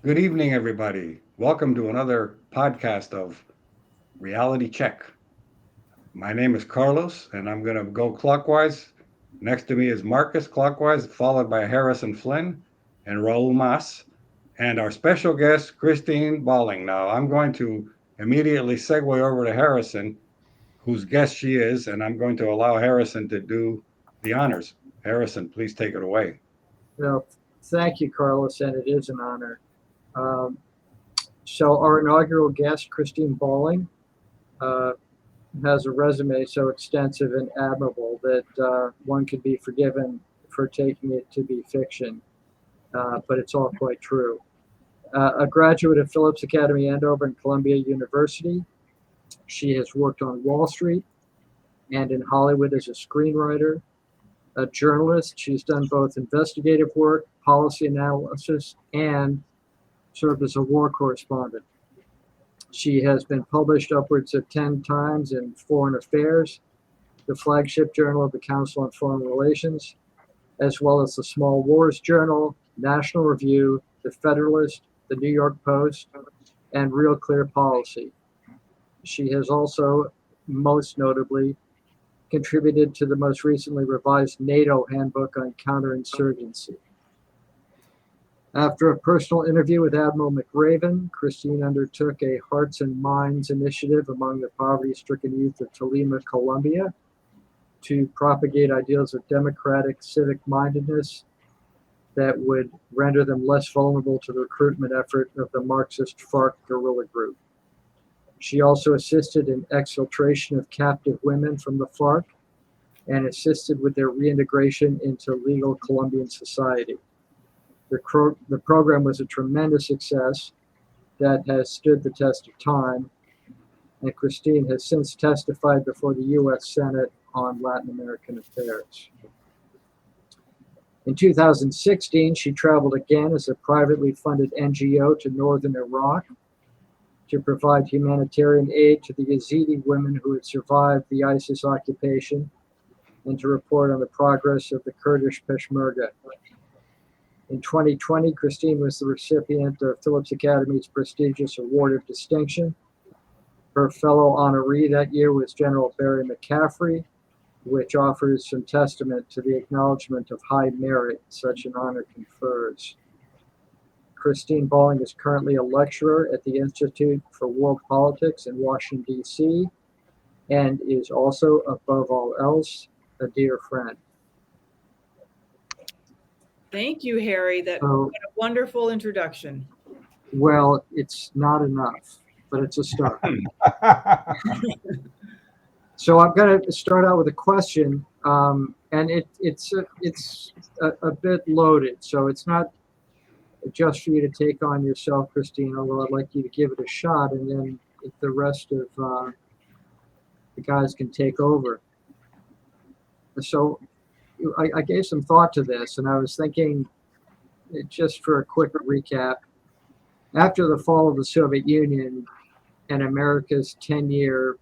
Good evening, everybody. Welcome to another podcast of Reality Check. My name is Carlos, and I'm going to go clockwise. Next to me is Marcus, clockwise, followed by Harrison Flynn and Raul Mas, and our special guest, Christine Balling. Now, I'm going to immediately segue over to Harrison, whose guest she is, and I'm going to allow Harrison to do the honors. Harrison, please take it away. Well, thank you, Carlos, and it is an honor. Um, so, our inaugural guest, Christine Balling, uh, has a resume so extensive and admirable that one could be forgiven for taking it to be fiction, but it's all quite true. A graduate of Phillips Academy Andover and Columbia University, she has worked on Wall Street and in Hollywood as a screenwriter. A journalist, she's done both investigative work, policy analysis, and served as a war correspondent. She has been published upwards of 10 times in Foreign Affairs, the flagship journal of the Council on Foreign Relations, as well as the Small Wars Journal, National Review, The Federalist, The New York Post, and Real Clear Policy. She has also, most notably, contributed to the most recently revised NATO handbook on counterinsurgency. After a personal interview with Admiral McRaven, Christine undertook a Hearts and Minds initiative among the poverty-stricken youth of Tolima, Colombia, to propagate ideals of democratic civic-mindedness that would render them less vulnerable to the recruitment effort of the Marxist FARC guerrilla group. She also assisted in exfiltration of captive women from the FARC and assisted with their reintegration into legal Colombian society. The program was a tremendous success that has stood the test of time, and Christine has since testified before the U.S. Senate on Latin American affairs. In 2016, she traveled again as a privately funded NGO to northern Iraq to provide humanitarian aid to the Yazidi women who had survived the ISIS occupation and to report on the progress of the Kurdish Peshmerga. In 2020, Christine was the recipient of Phillips Academy's prestigious Award of Distinction. Her fellow honoree that year was General Barry McCaffrey, which offers some testament to the acknowledgement of high merit such an honor confers. Christine Balling is currently a lecturer at the Institute for World Politics in Washington, D.C., and is also, above all else, a dear friend. Thank you, Harry. What a wonderful introduction. Well, it's not enough, but it's a start. So I'm going to start out with a question, and it's a bit loaded. So it's not just for you to take on yourself, Christine, although I'd like you to give it a shot, and then if the rest of the guys can take over. So I gave some thought to this, and I was thinking, just for a quick recap, after the fall of the Soviet Union and America's 10-year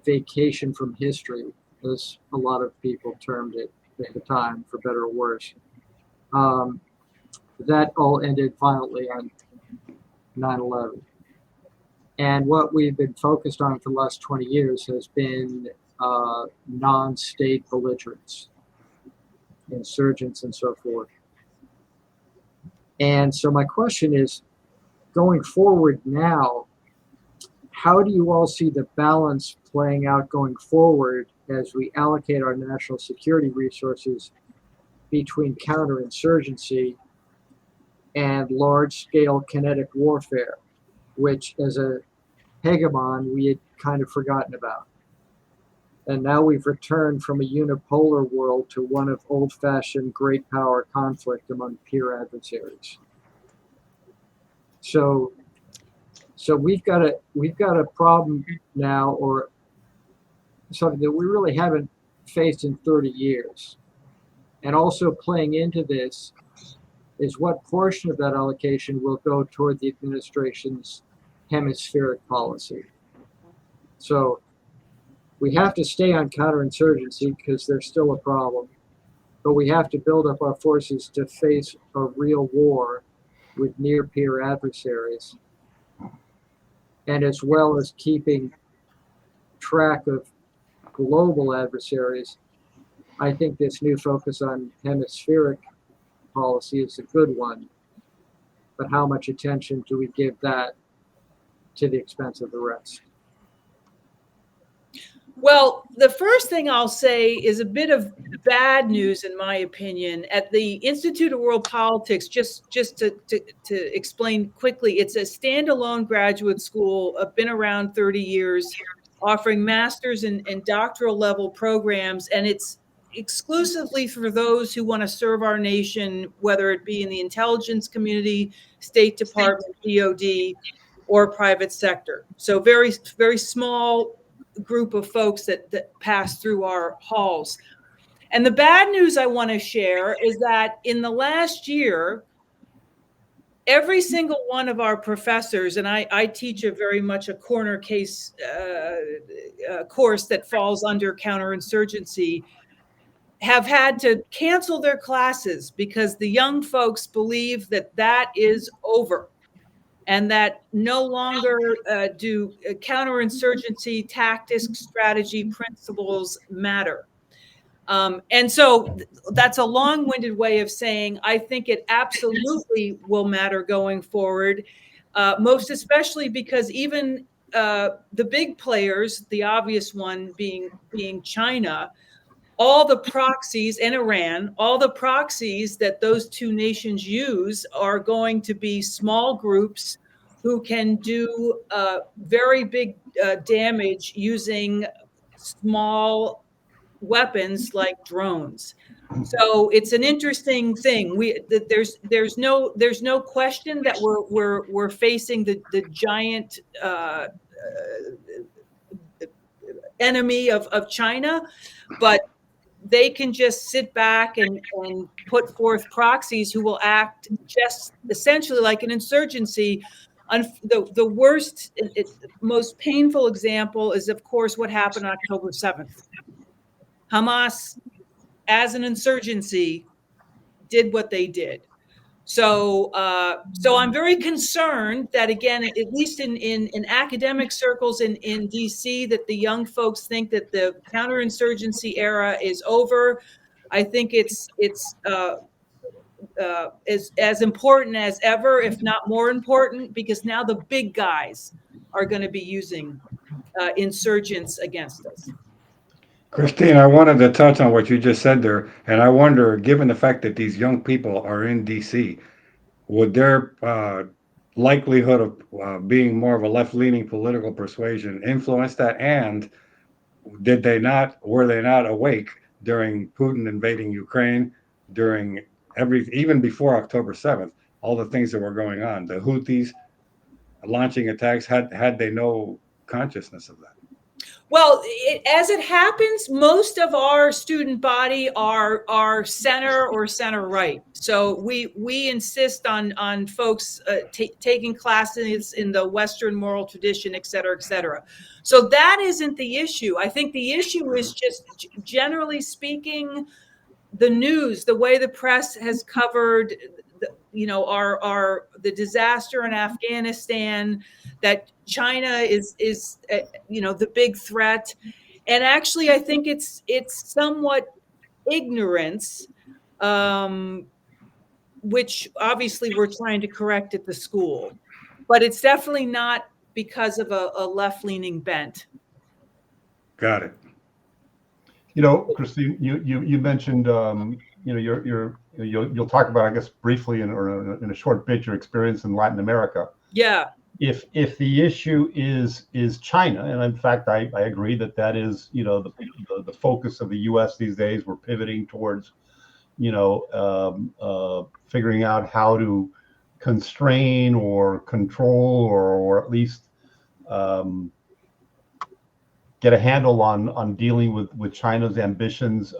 vacation from history, as a lot of people termed it at the time, for better or worse, that all ended violently on 9/11. And what we've been focused on for the last 20 years has been non-state belligerents, insurgents, and so forth. And so my question is, going forward now, how do you all see the balance playing out going forward as we allocate our national security resources between counterinsurgency and large-scale kinetic warfare, which as a hegemon we had kind of forgotten about? And now we've returned from a unipolar world to one of old-fashioned great power conflict among peer adversaries. So we've got a problem now, or something that we really haven't faced in 30 years. And also playing into this is what portion of that allocation will go toward the administration's hemispheric policy. So we have to stay on counterinsurgency because there's still a problem, but we have to build up our forces to face a real war with near peer adversaries, and as well as keeping track of global adversaries. I think this new focus on hemispheric policy is a good one, but how much attention do we give that to the expense of the rest? Well, the first thing I'll say is a bit of bad news, in my opinion. At the Institute of World Politics, just to explain quickly, it's a standalone graduate school, been around 30 years, offering master's and doctoral level programs, and it's exclusively for those who want to serve our nation, whether it be in the intelligence community, State Department, DoD, or private sector. So very, very small group of folks that pass through our halls. And the bad news I want to share is that in the last year, every single one of our professors, and I teach a very much a corner case course that falls under counterinsurgency, have had to cancel their classes because the young folks believe that that is over, and that no longer do counterinsurgency tactics, strategy, principles matter. And so that's a long-winded way of saying I think it absolutely will matter going forward, most especially because even the big players, the obvious one being China, all the proxies in Iran, all the proxies that those two nations use are going to be small groups who can do very big damage using small weapons like drones. So it's an interesting thing. There's no question that we're facing the giant enemy of China, but they can just sit back and put forth proxies who will act just essentially like an insurgency. The worst, most painful example is, of course, what happened on October 7th. Hamas, as an insurgency, did what they did. So I'm very concerned that, again, at least in academic circles in DC, that the young folks think that the counterinsurgency era is over. I think it's as important as ever, if not more important, because now the big guys are going to be using insurgents against us. Christine, I wanted to touch on what you just said there, and I wonder, given the fact that these young people are in DC, would their likelihood of being more of a left-leaning political persuasion influence that? And were they not awake during Putin invading Ukraine, during even before October 7th, all the things that were going on, the Houthis launching attacks, had they no consciousness of that? Well, as it happens, most of our student body are center or center right. So we insist on folks taking classes in the Western moral tradition, et cetera, et cetera. So that isn't the issue. I think the issue is just, generally speaking, the news, the way the press has covered the disaster in Afghanistan, that China is the big threat. And actually, I think it's somewhat ignorance, which obviously we're trying to correct at the school, but it's definitely not because of a left-leaning bent. Got it. Christine, you mentioned you'll talk about, I guess, briefly in a short bit, your experience in Latin America. Yeah. If the issue is China, and in fact I agree that is the focus of the U.S. these days, we're pivoting towards figuring out how to constrain or control or at least get a handle on dealing with China's ambitions,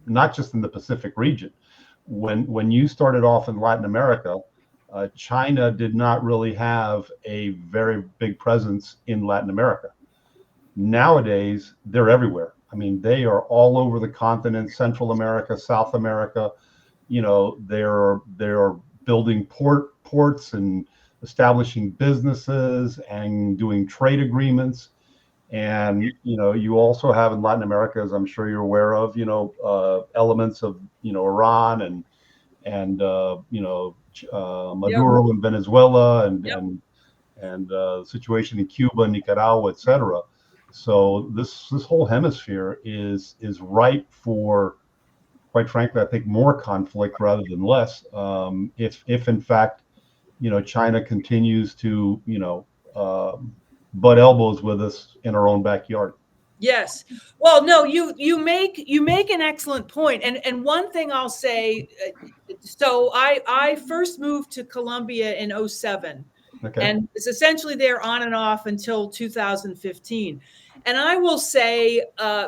not just in the Pacific region. When you started off in Latin America, China did not really have a very big presence in Latin America. Nowadays, they're everywhere. I mean, they are all over the continent, Central America, South America. They're building ports and establishing businesses and doing trade agreements. And, you also have in Latin America, as I'm sure you're aware of, elements of, Iran and Yep. Maduro in Venezuela Yep. and the situation in Cuba, Nicaragua, et cetera. So this whole hemisphere is ripe for, quite frankly, I think more conflict rather than less. If in fact, China continues to, butt elbows with us in our own backyard. Yes. Well, no, you make an excellent point. And one thing I'll say, so I first moved to Colombia in 2007. Okay. And it's essentially there on and off until 2015. And I will say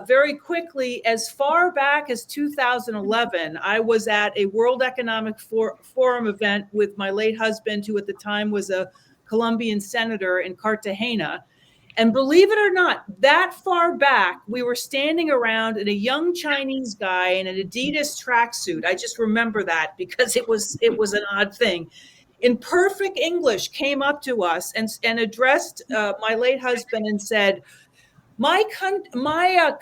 very quickly, as far back as 2011, I was at a World Economic Forum event with my late husband, who at the time was a Colombian senator in Cartagena. And believe it or not, that far back, we were standing around and a young Chinese guy in an Adidas tracksuit. I just remember that because it was an odd thing. In perfect English, came up to us and addressed my late husband and said, my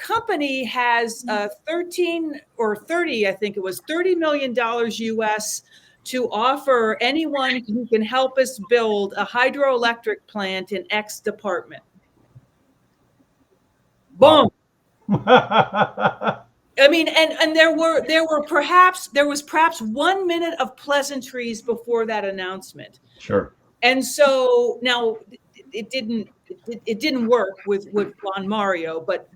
company has 13 or 30, I think it was $30 million US to offer anyone who can help us build a hydroelectric plant in X department. Boom. I mean, and there was perhaps 1 minute of pleasantries before that announcement. Sure. And so now it didn't work with Juan Mario, but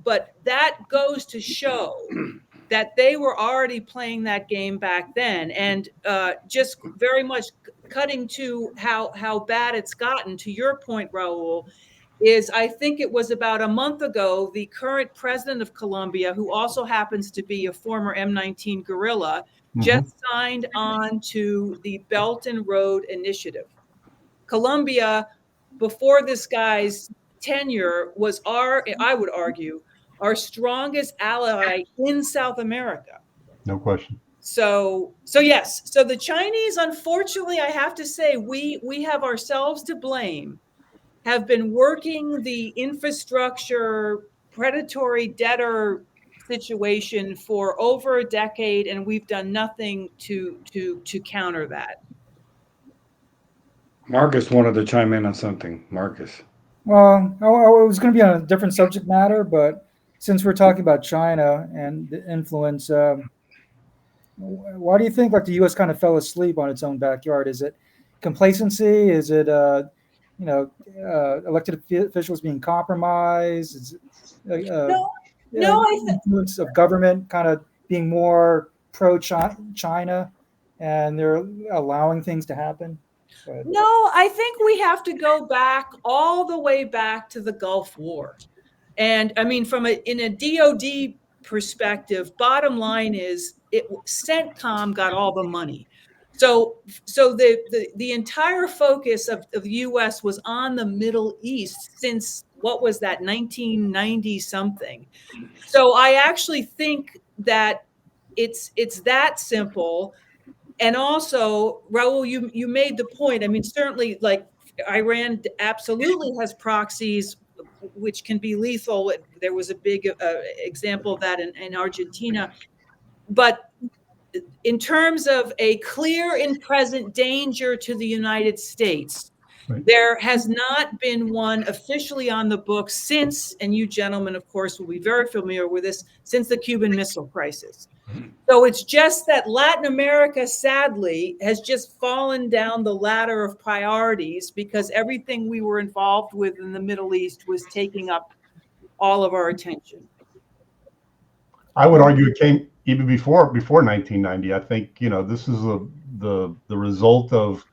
that goes to show that they were already playing that game back then. And just very much cutting to how bad it's gotten, to your point, Raul, is I think it was about a month ago, the current president of Colombia, who also happens to be a former M19 guerrilla, just signed on to the Belt and Road Initiative. Colombia, before this guy's tenure, was I would argue, our strongest ally in South America. No question. So yes. So the Chinese, unfortunately, I have to say, we have ourselves to blame, have been working the infrastructure predatory debtor situation for over a decade, and we've done nothing to counter that. Marcus wanted to chime in on something. Marcus. Well, I was going to be on a different subject matter, but since we're talking about China and the influence, why do you think the U.S. kind of fell asleep on its own backyard? Is it complacency? Is it elected officials being compromised? Is it influence of government kind of being more pro-China, and they're allowing things to happen? No, I think we have to go back all the way back to the Gulf War. And I mean, in a DOD perspective, bottom line is CENTCOM got all the money. So the entire focus of the U.S. was on the Middle East since, what was that, 1990 something. So I actually think that it's that simple. And also, Raul, you made the point. I mean, certainly, Iran absolutely has proxies, which can be lethal. There was a big example of that in Argentina. But in terms of a clear and present danger to the United States, right, there has not been one officially on the books since, and you gentlemen, of course, will be very familiar with this, since the Cuban Missile Crisis. So it's just that Latin America, sadly, has just fallen down the ladder of priorities because everything we were involved with in the Middle East was taking up all of our attention. I would argue it came even before 1990. I think, this is the result of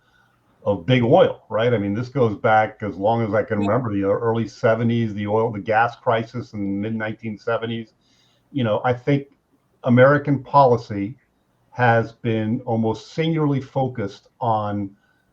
big oil, right? I mean, this goes back as long as I can remember, the early 70s, the gas crisis in the mid 1970s. I think American policy has been almost singularly focused on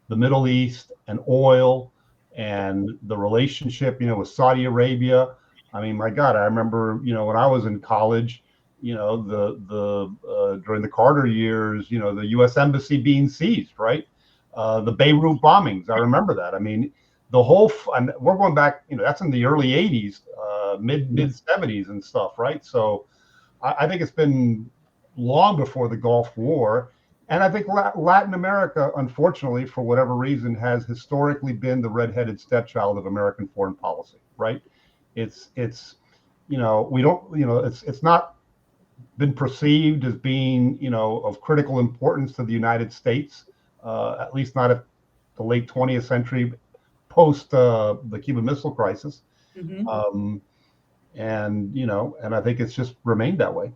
the Middle East and oil and the relationship, with Saudi Arabia. I mean, my God, I remember, when I was in college, during the Carter years, the U.S. embassy being seized, right? The Beirut bombings, I remember that. I mean, the whole, and we're going back, that's in the early 80s, mid 70s and stuff, right? So I think it's been long before the Gulf War. And I think Latin America, unfortunately, for whatever reason, has historically been the redheaded stepchild of American foreign policy, right? It's we don't, it's not been perceived as being, of critical importance to the United States, at least not at the late 20th century, post the Cuban Missile Crisis. Mm-hmm. And I think it's just remained that way.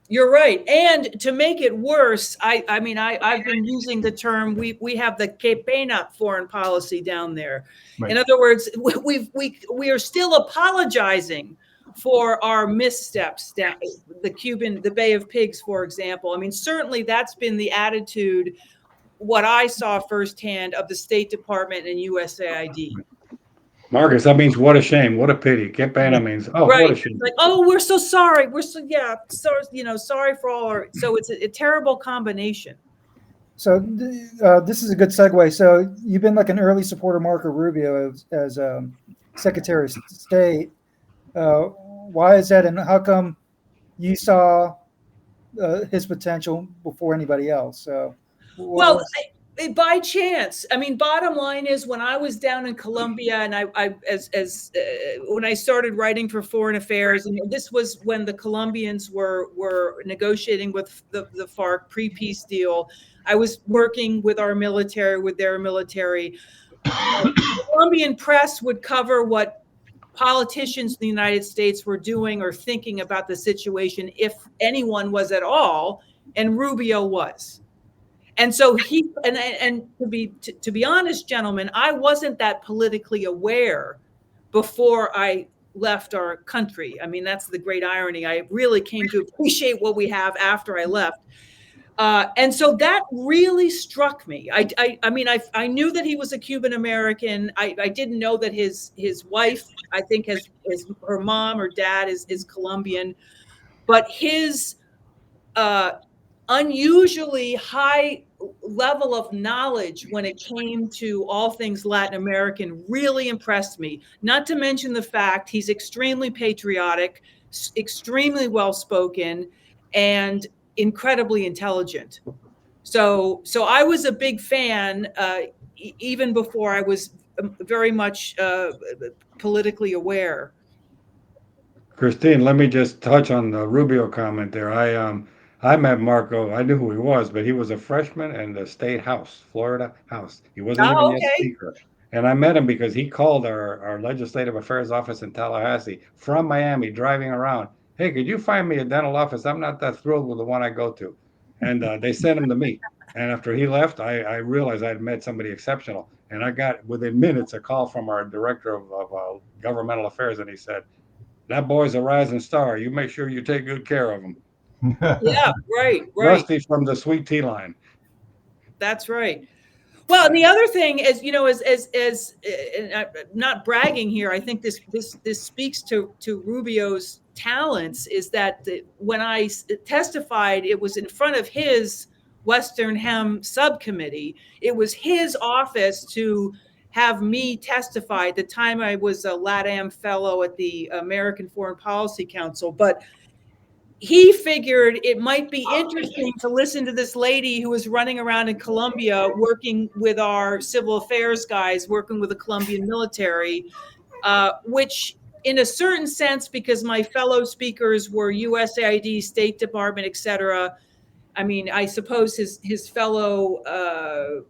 You're right. And to make it worse, I've been using the term, we have the que pena foreign policy down there. Right. In other words, we are still apologizing for our missteps down the Bay of Pigs, for example. I mean, certainly that's been the attitude, what I saw firsthand, of the State Department and USAID. Marcus, that means what a shame, what a pity. Que pena means, oh, right. What a shame. Like, oh, we're so sorry. We're so, sorry for all our, so it's a terrible combination. So this is a good segue. So you've been like an early supporter of Marco Rubio as Secretary of State. Why is that, and how come you saw his potential before anybody else? Well, by chance. I mean, bottom line is, when I was down in Colombia, and when I started writing for Foreign Affairs, and this was when the Colombians were negotiating with the FARC pre-peace deal. I was working with our military, with their military. The Colombian press would cover what politicians in the United States were doing or thinking about the situation, if anyone was at all, and Rubio was. And so to be honest, gentlemen, I wasn't that politically aware before I left our country. I mean, that's the great irony. I really came to appreciate what we have after I left. And so that really struck me. I knew that he was a Cuban American. I didn't know that his wife, I think, her mom or dad is Colombian, but his unusually high level of knowledge when it came to all things Latin American really impressed me. Not to mention the fact he's extremely patriotic, extremely well-spoken, and incredibly intelligent. So I was a big fan, even before I was very much politically aware. Christine, let me just touch on the Rubio comment there. I met Marco. I knew who he was, but he was a freshman in the state house, Florida House. He wasn't even yet speaker. And I met him because he called our legislative affairs office in Tallahassee from Miami, driving around. Hey, could you find me a dental office? I'm not that thrilled with the one I go to. And they sent him to me. And after he left, I realized I'd met somebody exceptional. And I got, within minutes, a call from our director of governmental affairs. And he said, that boy's a rising star. You make sure you take good care of him. Yeah, right. Rusty from the Sweet Tea Line. That's right. Well, and the other thing is, and I'm not bragging here, I think this speaks to Rubio's talents, is that when I testified, it was in front of his Western Hem subcommittee. It was his office to have me testify. At the time, I was a LATAM fellow at the American Foreign Policy Council, but he figured it might be interesting to listen to this lady who was running around in Colombia, working with our civil affairs guys, working with the Colombian military, which in a certain sense, because my fellow speakers were USAID, State Department, et cetera. I mean, I suppose his fellow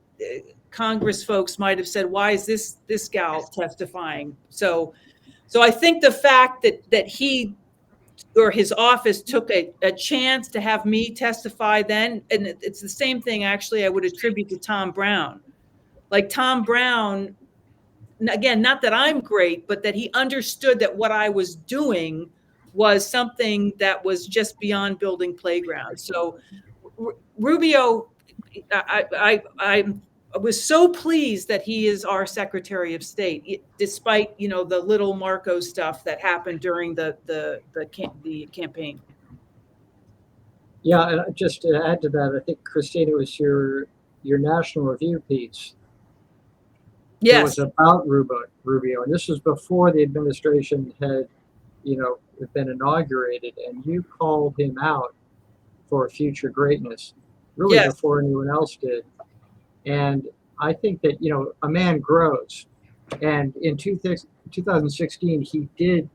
Congress folks might have said, why is this gal testifying? So I think the fact that he or his office took a chance to have me testify then, and it's the same thing, actually, I would attribute to Tom Brown. Like Tom Brown, again, not that I'm great, but that he understood that what I was doing was something that was just beyond building playgrounds. So Rubio, I was so pleased that he is our Secretary of State, despite the little Marco stuff that happened during the campaign. Yeah, and just to add to that, I think, Christina, it was your National Review piece that was Yes. about Rubio, and this was before the administration had, been inaugurated, and you called him out for future greatness, really Yes. before anyone else did. And I think that, a man grows. And in 2016, he did,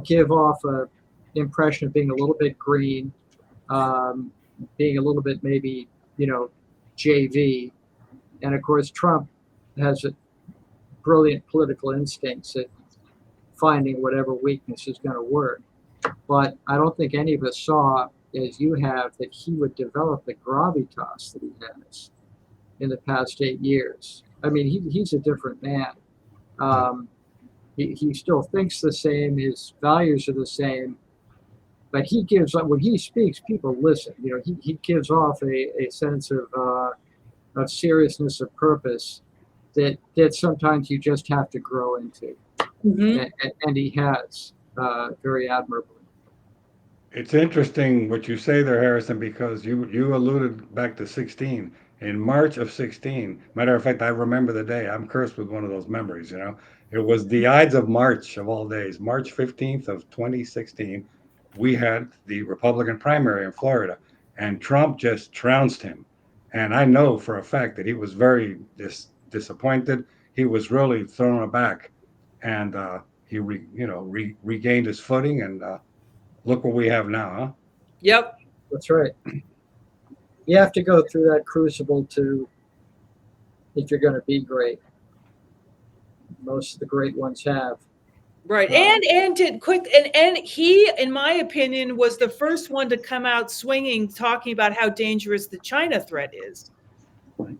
give off a impression of being a little bit green, um, being a little bit maybe, JV. And of course, Trump has a brilliant political instincts at finding whatever weakness is going to work. But I don't think any of us saw, as you have, that he would develop the gravitas that he has in the past 8 years. I mean, he's a different man. Um, he still thinks the same. His values are the same. But he gives, when he speaks, people listen. He gives off a sense of seriousness, of purpose that sometimes you just have to grow into. Mhm. And he has very admirably. It's interesting what you say there, Harrison, because you alluded back to 16. In March of 16, matter of fact, I remember the day. I'm cursed with one of those memories, you know. It was the Ides of March of all days, March 15th of 2016. We had the Republican primary in Florida, and Trump just trounced him. And I know for a fact that he was very disappointed. He was really thrown aback, and regained his footing and. Look what we have now, huh? Yep. That's right. You have to go through that crucible if you're going to be great. Most of the great ones have. Right. And did quick and he, in my opinion, was the first one to come out swinging, talking about how dangerous the China threat is.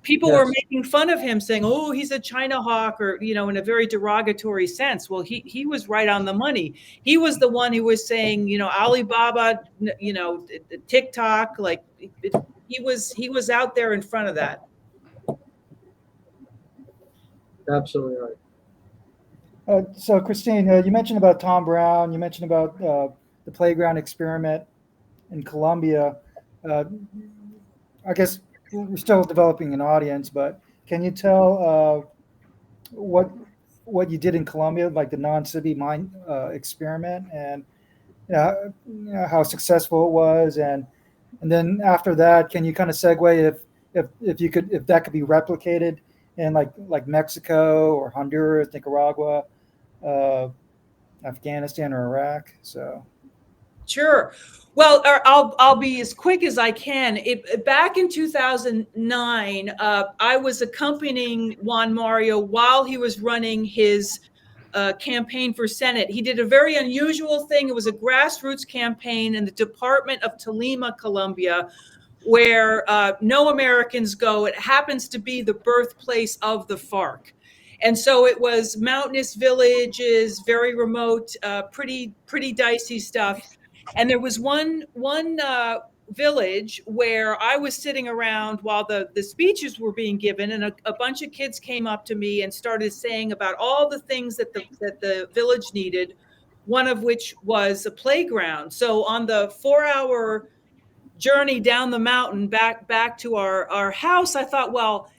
People were Yes. making fun of him, saying, "Oh, he's a China hawk," or in a very derogatory sense. Well, he was right on the money. He was the one who was saying, Alibaba, TikTok, like he was out there in front of that. Absolutely right. So, Christine, you mentioned about Tom Brown. You mentioned about the playground experiment in Colombia. Uh, I guess we're still developing an audience, but can you tell what you did in Colombia, like the non-civi mine experiment, and how successful it was, and then after that, can you kind of segue if that could be replicated in like Mexico or Honduras, Nicaragua, uh, Afghanistan or Iraq? So Sure. Well, I'll be as quick as I can. Back in 2009, I was accompanying Juan Mario while he was running his campaign for Senate. He did a very unusual thing. It was a grassroots campaign in the Department of Tolima, Colombia, where no Americans go. It happens to be the birthplace of the FARC. And so it was mountainous villages, very remote, pretty dicey stuff. And there was one village where I was sitting around while the speeches were being given, and a bunch of kids came up to me and started saying about all the things that the village needed, one of which was a playground. So on the 4-hour journey down the mountain back to our house, I thought, well,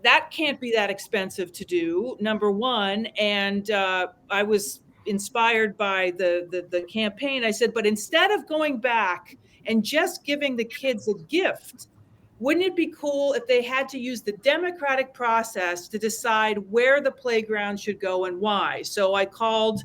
that can't be that expensive to do, number one. And I was inspired by the campaign. I said, but instead of going back and just giving the kids a gift, wouldn't it be cool if they had to use the democratic process to decide where the playground should go and why? So I called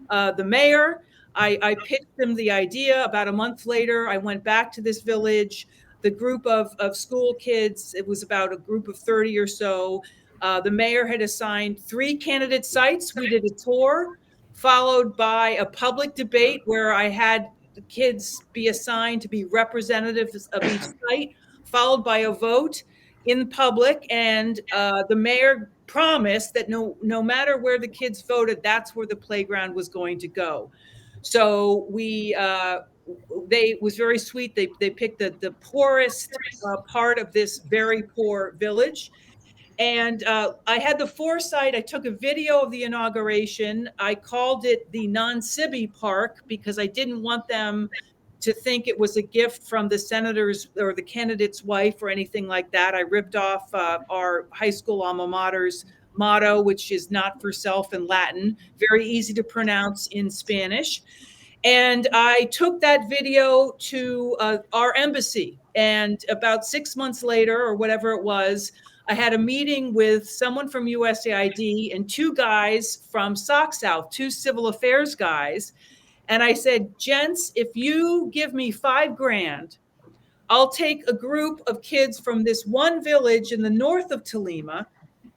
the mayor. I pitched him the idea. About a month later, I went back to this village. The group of school kids, it was about a group of 30 or so. The mayor had assigned 3 candidate sites. We did a tour, followed by a public debate where I had the kids be assigned to be representatives of each site, followed by a vote in public. And the mayor promised that no matter where the kids voted, that's where the playground was going to go. So they was very sweet. They picked the poorest part of this very poor village. And I had the foresight. I took a video of the inauguration. I called it the non-civi park because I didn't want them to think it was a gift from the senator's or the candidate's wife or anything like that. I ripped off our high school alma mater's motto, which is "Not for self" in Latin, very easy to pronounce in Spanish. And I took that video to our embassy. And about 6 months later, or whatever it was, I had a meeting with someone from USAID and two guys from SockSouth, two civil affairs guys. And I said, gents, if you give me $5,000, I'll take a group of kids from this one village in the north of Tolima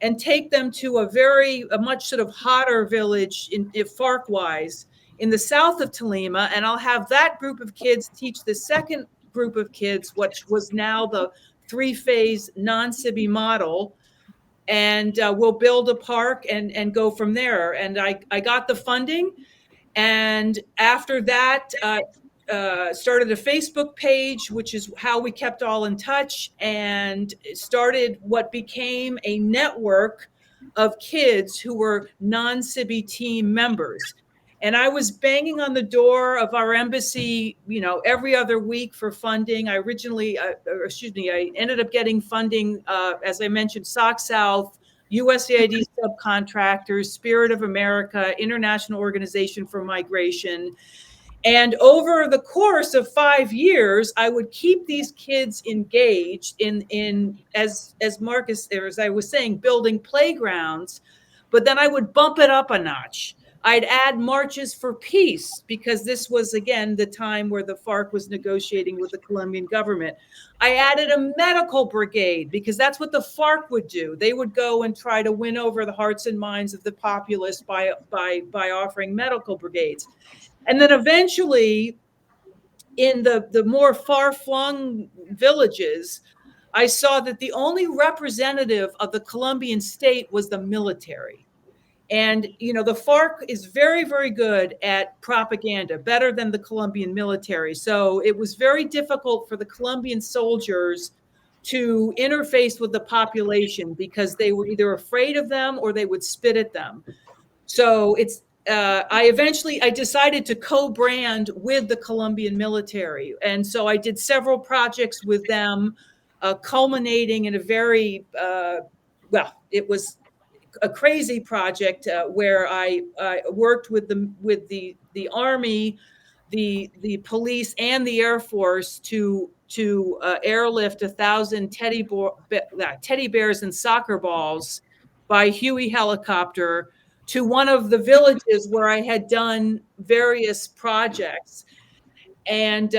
and take them to a much sort of hotter village in FARC wise in the south of Tolima. And I'll have that group of kids teach the second group of kids, which was now the 3-phase non-CIBI model. And we'll build a park and go from there. And I got the funding. And after that, started a Facebook page, which is how we kept all in touch, and started what became a network of kids who were non-CIBI team members. And I was banging on the door of our embassy, every other week for funding. I ended up getting funding, as I mentioned, SockSouth, USAID subcontractors, Spirit of America, International Organization for Migration. And over the course of 5 years, I would keep these kids engaged in as Marcus, or as I was saying, building playgrounds. But then I would bump it up a notch. I'd add marches for peace, because this was, again, the time where the FARC was negotiating with the Colombian government. I added a medical brigade, because that's what the FARC would do. They would go and try to win over the hearts and minds of the populace by offering medical brigades. And then eventually, in the more far-flung villages, I saw that the only representative of the Colombian state was the military. And, the FARC is very, very good at propaganda, better than the Colombian military. So it was very difficult for the Colombian soldiers to interface with the population, because they were either afraid of them or they would spit at them. So I decided to co-brand with the Colombian military. And so I did several projects with them, culminating in a very, it was a crazy project where I worked with the Army, the police, and the Air Force to airlift 1,000 teddy bears and soccer balls by Huey helicopter to one of the villages where I had done various projects. And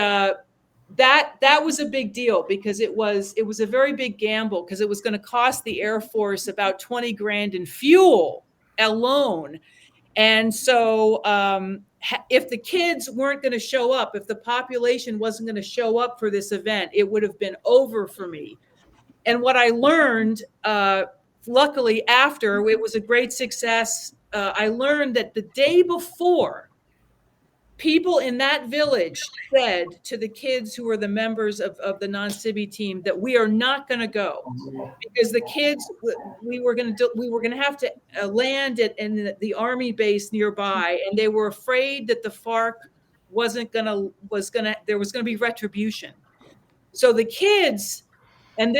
that was a big deal, because it was a very big gamble, because it was going to cost the Air Force about $20,000 in fuel alone. And so if the kids weren't going to show up, if the population wasn't going to show up for this event, it would have been over for me. And what I learned, luckily after, it was a great success. I learned that the day before, people in that village said to the kids who were the members of the non-CIBI team that we are not going to go, because the kids, we were going to have to land in the Army base nearby, and they were afraid that the FARC there was going to be retribution. So the kids, and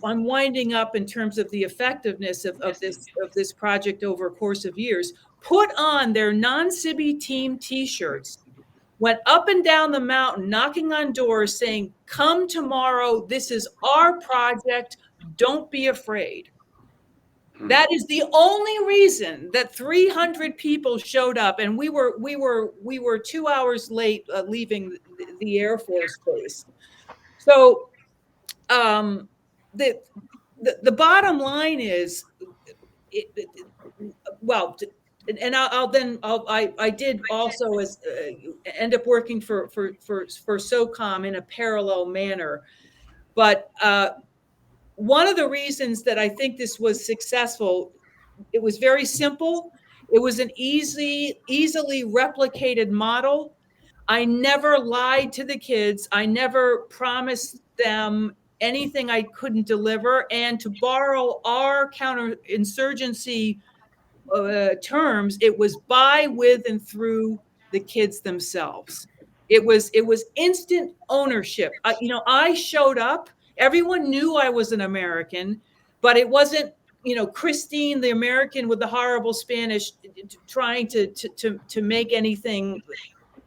I'm winding up in terms of the effectiveness of this project over a course of years, put on their non-CIBI team T-shirts, went up and down the mountain, knocking on doors saying, come tomorrow, this is our project, don't be afraid. That is the only reason that 300 people showed up, and we were 2 hours late leaving the Air Force Base. So the bottom line is, I did also end up working for SOCOM in a parallel manner. But one of the reasons that I think this was successful, it was very simple. It was an easily replicated model. I never lied to the kids. I never promised them anything I couldn't deliver. And to borrow our counterinsurgency terms, it was by, with, and through the kids themselves. It was instant ownership. I showed up. Everyone knew I was an American, but it wasn't, Christine, the American with the horrible Spanish, trying to make anything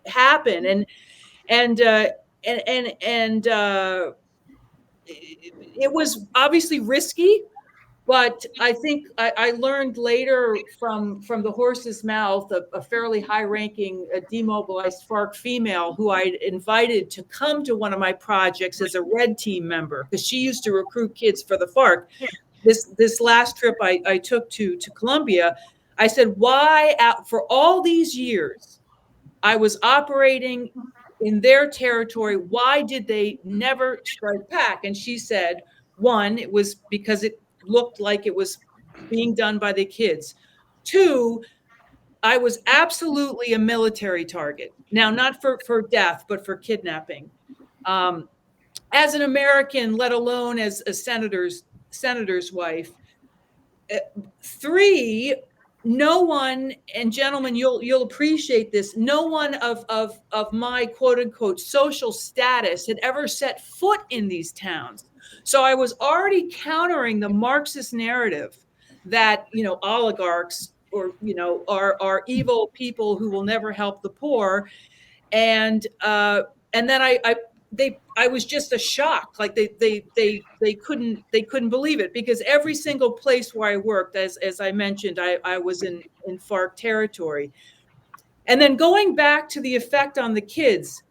happen. And it was obviously risky. But I think I learned later from the horse's mouth, a fairly high-ranking demobilized FARC female who I invited to come to one of my projects as a red team member, because she used to recruit kids for the FARC. This last trip I took to Colombia, I said, why for all these years I was operating in their territory, why did they never strike back? And she said, one, it was because it looked like it was being done by the kids. Two, I was absolutely a military target. Now, not for death, but for kidnapping. As an American, let alone as a senator's wife. Three, no one, and gentlemen, you'll appreciate this, no one of my quote unquote social status had ever set foot in these towns. So I was already countering the Marxist narrative that, oligarchs or, are evil people who will never help the poor. And then I was just a shock. Like they couldn't believe it, because every single place where I worked, as I mentioned, I was in FARC territory. And then going back to the effect on the kids,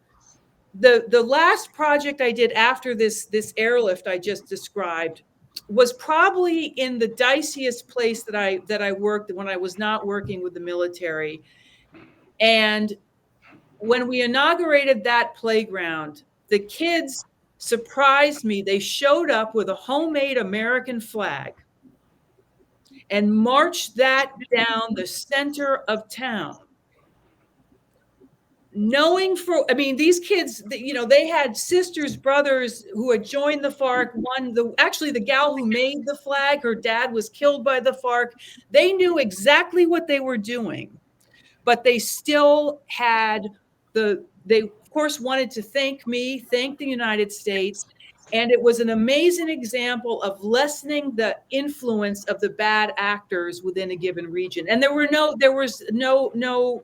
the last project I did after this airlift I just described was probably in the diciest place that I worked when I was not working with the military. And when we inaugurated that playground, the kids surprised me. They showed up with a homemade American flag and marched that down the center of town. These kids, they had sisters, brothers who had joined the FARC. Actually, the gal who made the flag, her dad was killed by the FARC. They knew exactly what they were doing, but they still had they of course wanted to thank the United States. And it was an amazing example of lessening the influence of the bad actors within a given region. And there was no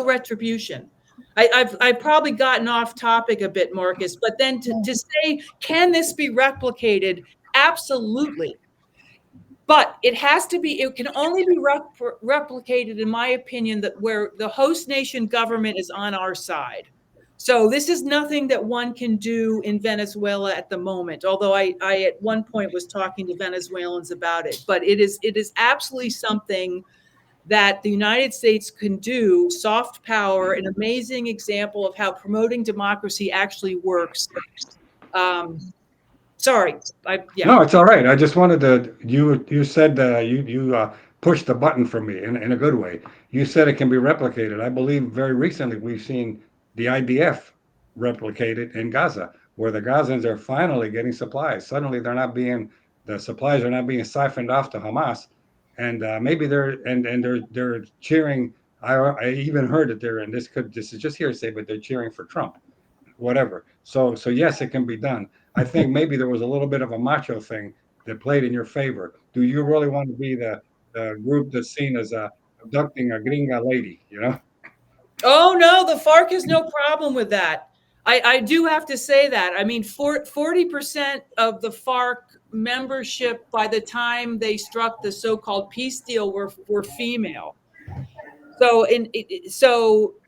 retribution. I've probably gotten off topic a bit, Marcus, but then to say, can this be replicated? Absolutely. But it can only be replicated, in my opinion, that where the host nation government is on our side. So this is nothing that one can do in Venezuela at the moment, although I at one point was talking to Venezuelans about it. But it is absolutely something that the United States can do. Soft power, an amazing example of how promoting democracy actually works. Sorry. No, it's all right. I just wanted to. You said you pushed the button for me in a good way. You said it can be replicated. I believe very recently we've seen the IDF replicated in Gaza, where the Gazans are finally getting supplies. Suddenly, the supplies are not being siphoned off to Hamas, and maybe they're cheering. I even heard that this is just hearsay, but they're cheering for Trump. Whatever. So yes, it can be done. I think maybe there was a little bit of a macho thing that played in your favor. Do you really want to be the group that's seen as abducting a gringa lady, Oh, no, the FARC has no problem with that. I do have to say that. 40% of the FARC membership by the time they struck the so-called peace deal were female. So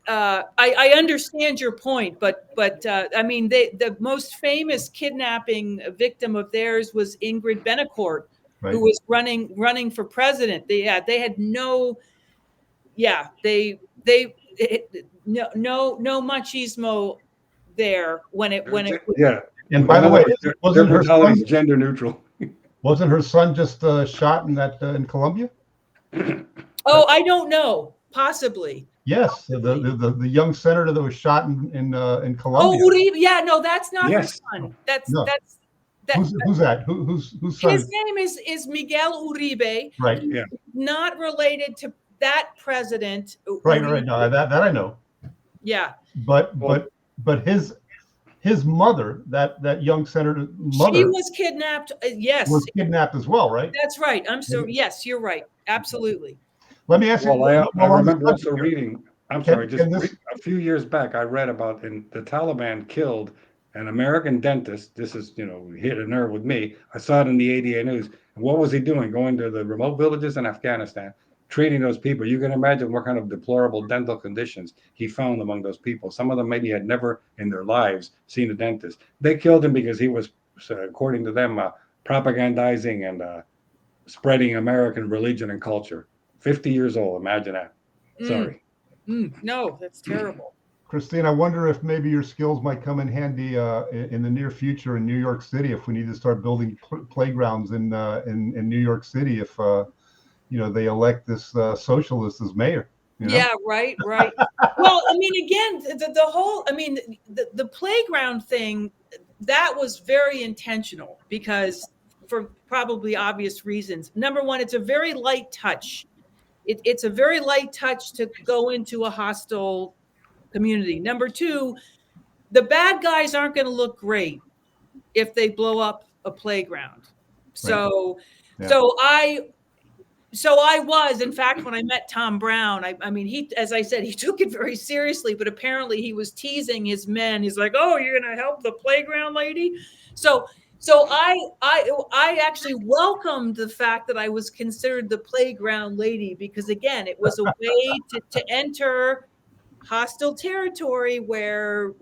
I understand your point, but the most famous kidnapping victim of theirs was Ingrid Betancourt, right, who was running for president. They had no machismo there when it yeah. And by the way, wasn't her son gender neutral? Wasn't her son just shot in Colombia? Oh, I don't know. Possibly. Yes, the young senator that was shot in Colombia. Oh, Uribe. Yeah, no, that's not her son. Who's that? Whose son? His name is Miguel Uribe. Right. He's not related that president. Right. No, that I know. Yeah. But his mother, that young senator's mother, she was kidnapped. Yes, was kidnapped as well, right? that's right. I'm so yes, you're right. Absolutely. Let me ask you. Well, I on the remember also subject- reading, I'm Can- sorry, can this- a few years back, I read about the Taliban killed an American dentist. This is, hit a nerve with me. I saw it in the ADA news. And what was he doing? Going to the remote villages in Afghanistan, treating those people. You can imagine what kind of deplorable dental conditions he found among those people. Some of them maybe had never in their lives seen a dentist. They killed him because he was, according to them, propagandizing and spreading American religion and culture. 50 years old, imagine that. Sorry. No, that's terrible. Christine, I wonder if maybe your skills might come in handy in the near future in New York City if we need to start building playgrounds in New York City if they elect this socialist as mayor. Yeah, right. Well, I mean, again, the whole, I mean, the playground thing, that was very intentional because for probably obvious reasons. Number one, it's a very light touch. It's a very light touch to go into a hostile community. Number two, the bad guys aren't going to look great if they blow up a playground. So, Yeah. so I was, in fact, when I met Tom Brown, I mean, he, as I said, he took it very seriously, but apparently he was teasing his men. He's like, "Oh, you're going to help the playground lady?" So I actually welcomed the fact that I was considered the playground lady because, again, it was a way to enter hostile territory where,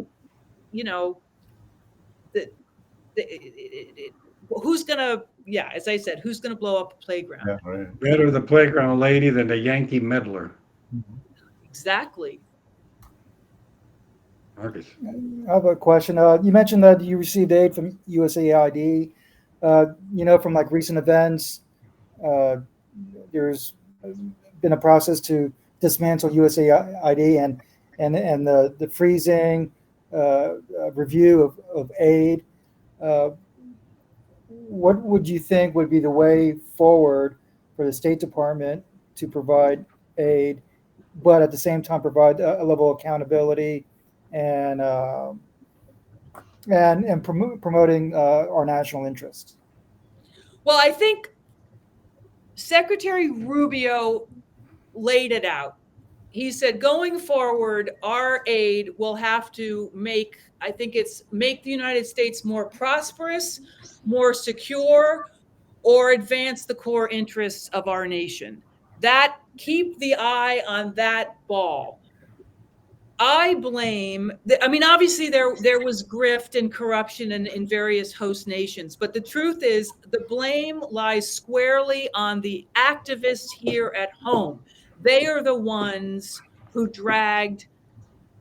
who's gonna, as I said, who's gonna blow up a playground? Yeah, right. Better the playground lady than the Yankee meddler. Exactly. Marcus. I have a question. You mentioned that you received aid from USAID. From like recent events, there's been a process to dismantle USAID and the freezing review of aid. What would you think would be the way forward for the State Department to provide aid, but at the same time provide a level of accountability and promoting our national interests? Well, I think Secretary Rubio laid it out. He said, going forward, our aid will have to make the United States more prosperous, more secure, or advance the core interests of our nation. That, keep the eye on that ball. I mean, obviously there was grift and corruption in various host nations, but the truth is the blame lies squarely on the activists here at home. They are the ones who dragged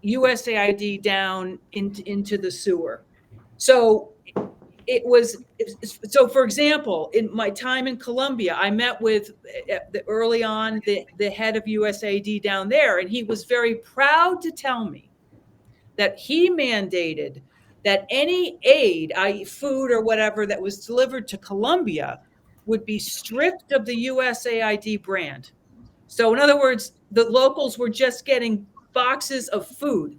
USAID down into the sewer. So for example, in my time in Colombia, I met with early on the head of USAID down there, and he was very proud to tell me that he mandated that any aid, i.e. food or whatever, that was delivered to Colombia would be stripped of the USAID brand. So in other words, the locals were just getting boxes of food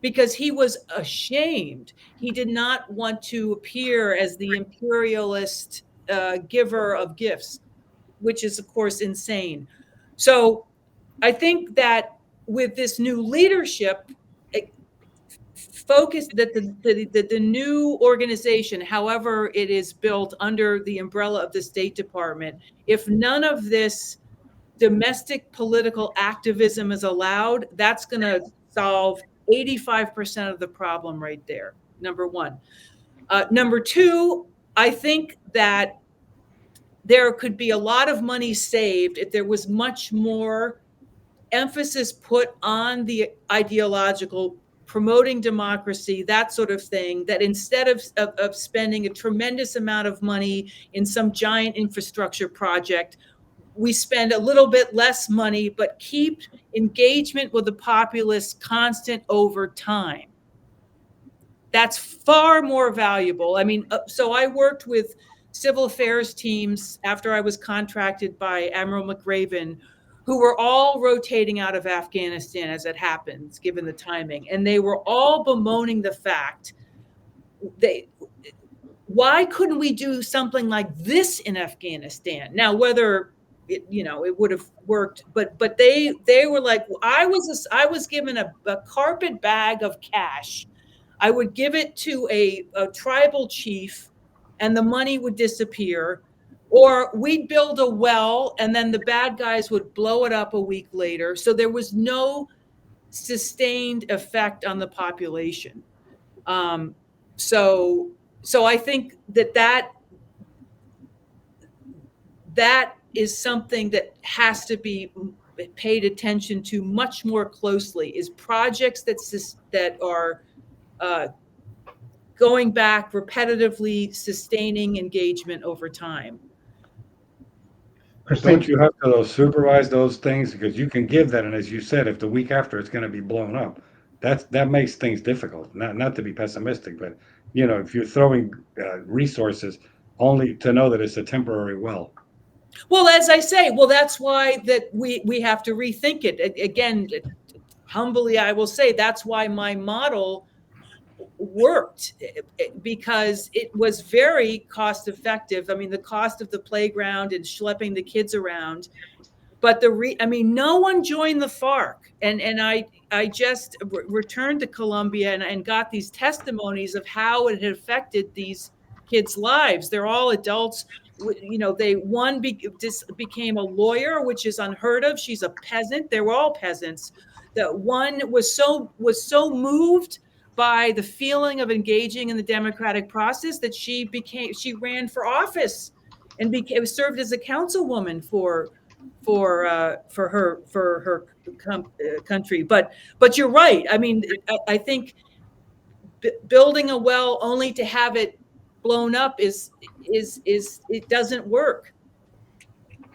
because he was ashamed. He did not want to appear as the imperialist giver of gifts, which is, of course, insane. So I think that with this new leadership, focus that the new organization, however it is built under the umbrella of the State Department, if none of this domestic political activism is allowed, that's going to solve 85% of the problem right there. Number one. Number two, I think that there could be a lot of money saved if there was much more emphasis put on the ideological, promoting democracy, that sort of thing, that instead of spending a tremendous amount of money in some giant infrastructure project, we spend a little bit less money, but keep engagement with the populace constant over time. That's far more valuable. I mean, so I worked with civil affairs teams after I was contracted by Admiral McRaven, who were all rotating out of Afghanistan as it happens, given the timing. And they were all bemoaning the fact why couldn't we do something like this in Afghanistan? Now, whether it would have worked, but they were like, I was given a carpet bag of cash. I would give it to a tribal chief and the money would disappear, or we'd build a well and then the bad guys would blow it up a week later. So there was no sustained effect on the population. So I think that is something that has to be paid attention to much more closely, is projects that are going back repetitively, sustaining engagement over time. Christine, Don't you have to supervise those things? Because you can give that, and as you said, if the week after it's going to be blown up, that makes things difficult. Not to be pessimistic, but if you're throwing resources only to know that it's a temporary well. Well, as I say, that's why that we have to rethink it. Again, humbly, I will say that's why my model worked, because it was very cost effective. I mean, the cost of the playground and schlepping the kids around, but no one joined the FARC. And I just returned to Colombia and got these testimonies of how it had affected these kids' lives. They're all adults. One became a lawyer, which is unheard of. She's a peasant. They were all peasants. That one was so moved by the feeling of engaging in the democratic process that she ran for office and served as a councilwoman for her country. But you're right. I mean, I think building a well only to have it blown up is it doesn't work.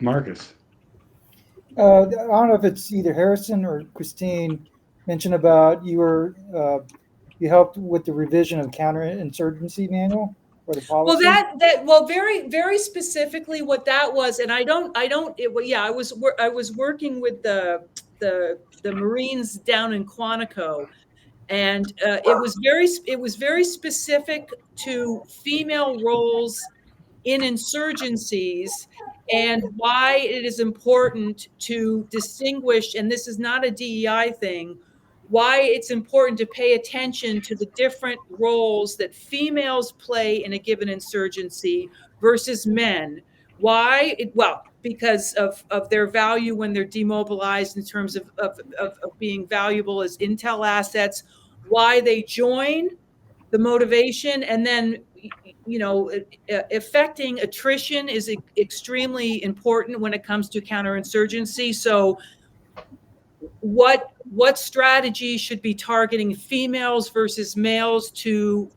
Marcus. I don't know if it's either Harrison or Christine mentioned about you helped with the revision of counterinsurgency manual or the policy. Well, very, very specifically what that was, and I was working with the Marines down in Quantico, and it was very specific to female roles in insurgencies and why it is important to distinguish, and this is not a DEI thing, why it's important to pay attention to the different roles that females play in a given insurgency versus men. Why? Because of their value when they're demobilized in terms of being valuable as intel assets, why they join, the motivation, and then affecting attrition is extremely important when it comes to counterinsurgency. So what strategy should be targeting females versus males to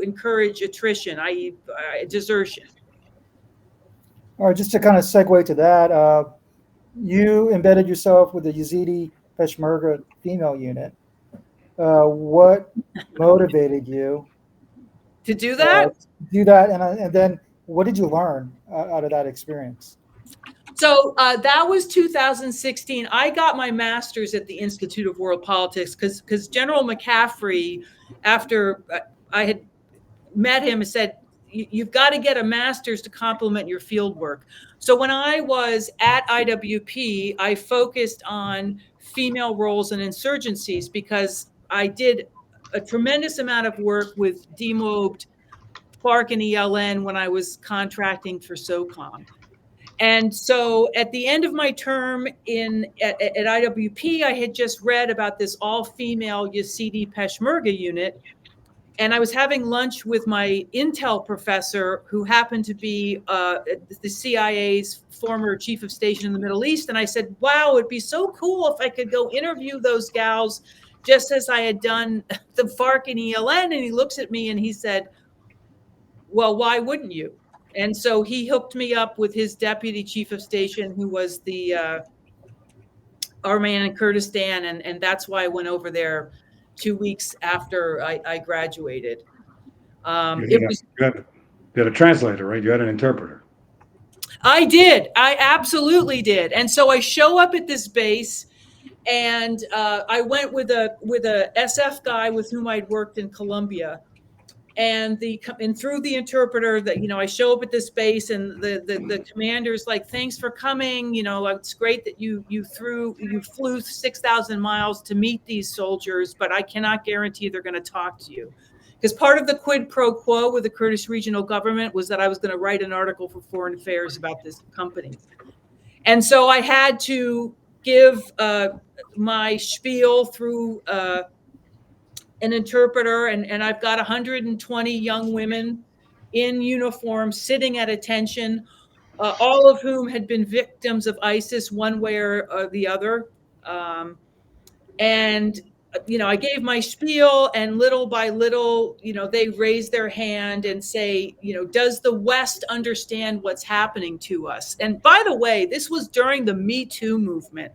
encourage attrition, i.e. desertion? All right, just to kind of segue to that, you embedded yourself with the Yazidi Peshmerga female unit. What motivated you to do that? And then what did you learn out of that experience? So that was 2016. I got my master's at the Institute of World Politics because General McCaffrey, after I had met him, said, you've got to get a master's to complement your field work. So when I was at IWP, I focused on female roles in insurgencies because I did a tremendous amount of work with demobbed FARC and ELN when I was contracting for SOCOM. And so at the end of my term at IWP, I had just read about this all-female Yazidi Peshmerga unit. And I was having lunch with my Intel professor, who happened to be the CIA's former chief of station in the Middle East. And I said, wow, it'd be so cool if I could go interview those gals, just as I had done the FARC and ELN. And he looks at me and he said, well, why wouldn't you? And so he hooked me up with his deputy chief of station, who was our man in Kurdistan. And that's why I went over there 2 weeks after I graduated. You had a translator, right? You had an interpreter. I did. I absolutely did. And so I show up at this base, and I went with a SF guy with whom I'd worked in Colombia, and through the interpreter that, I show up at this base, and the commander's like, thanks for coming. It's great that you flew 6,000 miles to meet these soldiers, but I cannot guarantee they're going to talk to you. Because part of the quid pro quo with the Kurdish regional government was that I was going to write an article for Foreign Affairs about this company. And so I had to give my spiel through an interpreter, and I've got 120 young women in uniform sitting at attention, all of whom had been victims of ISIS one way or the other. And I gave my spiel, and little by little, they raise their hand and say, does the West understand what's happening to us? And by the way, this was during the Me Too movement.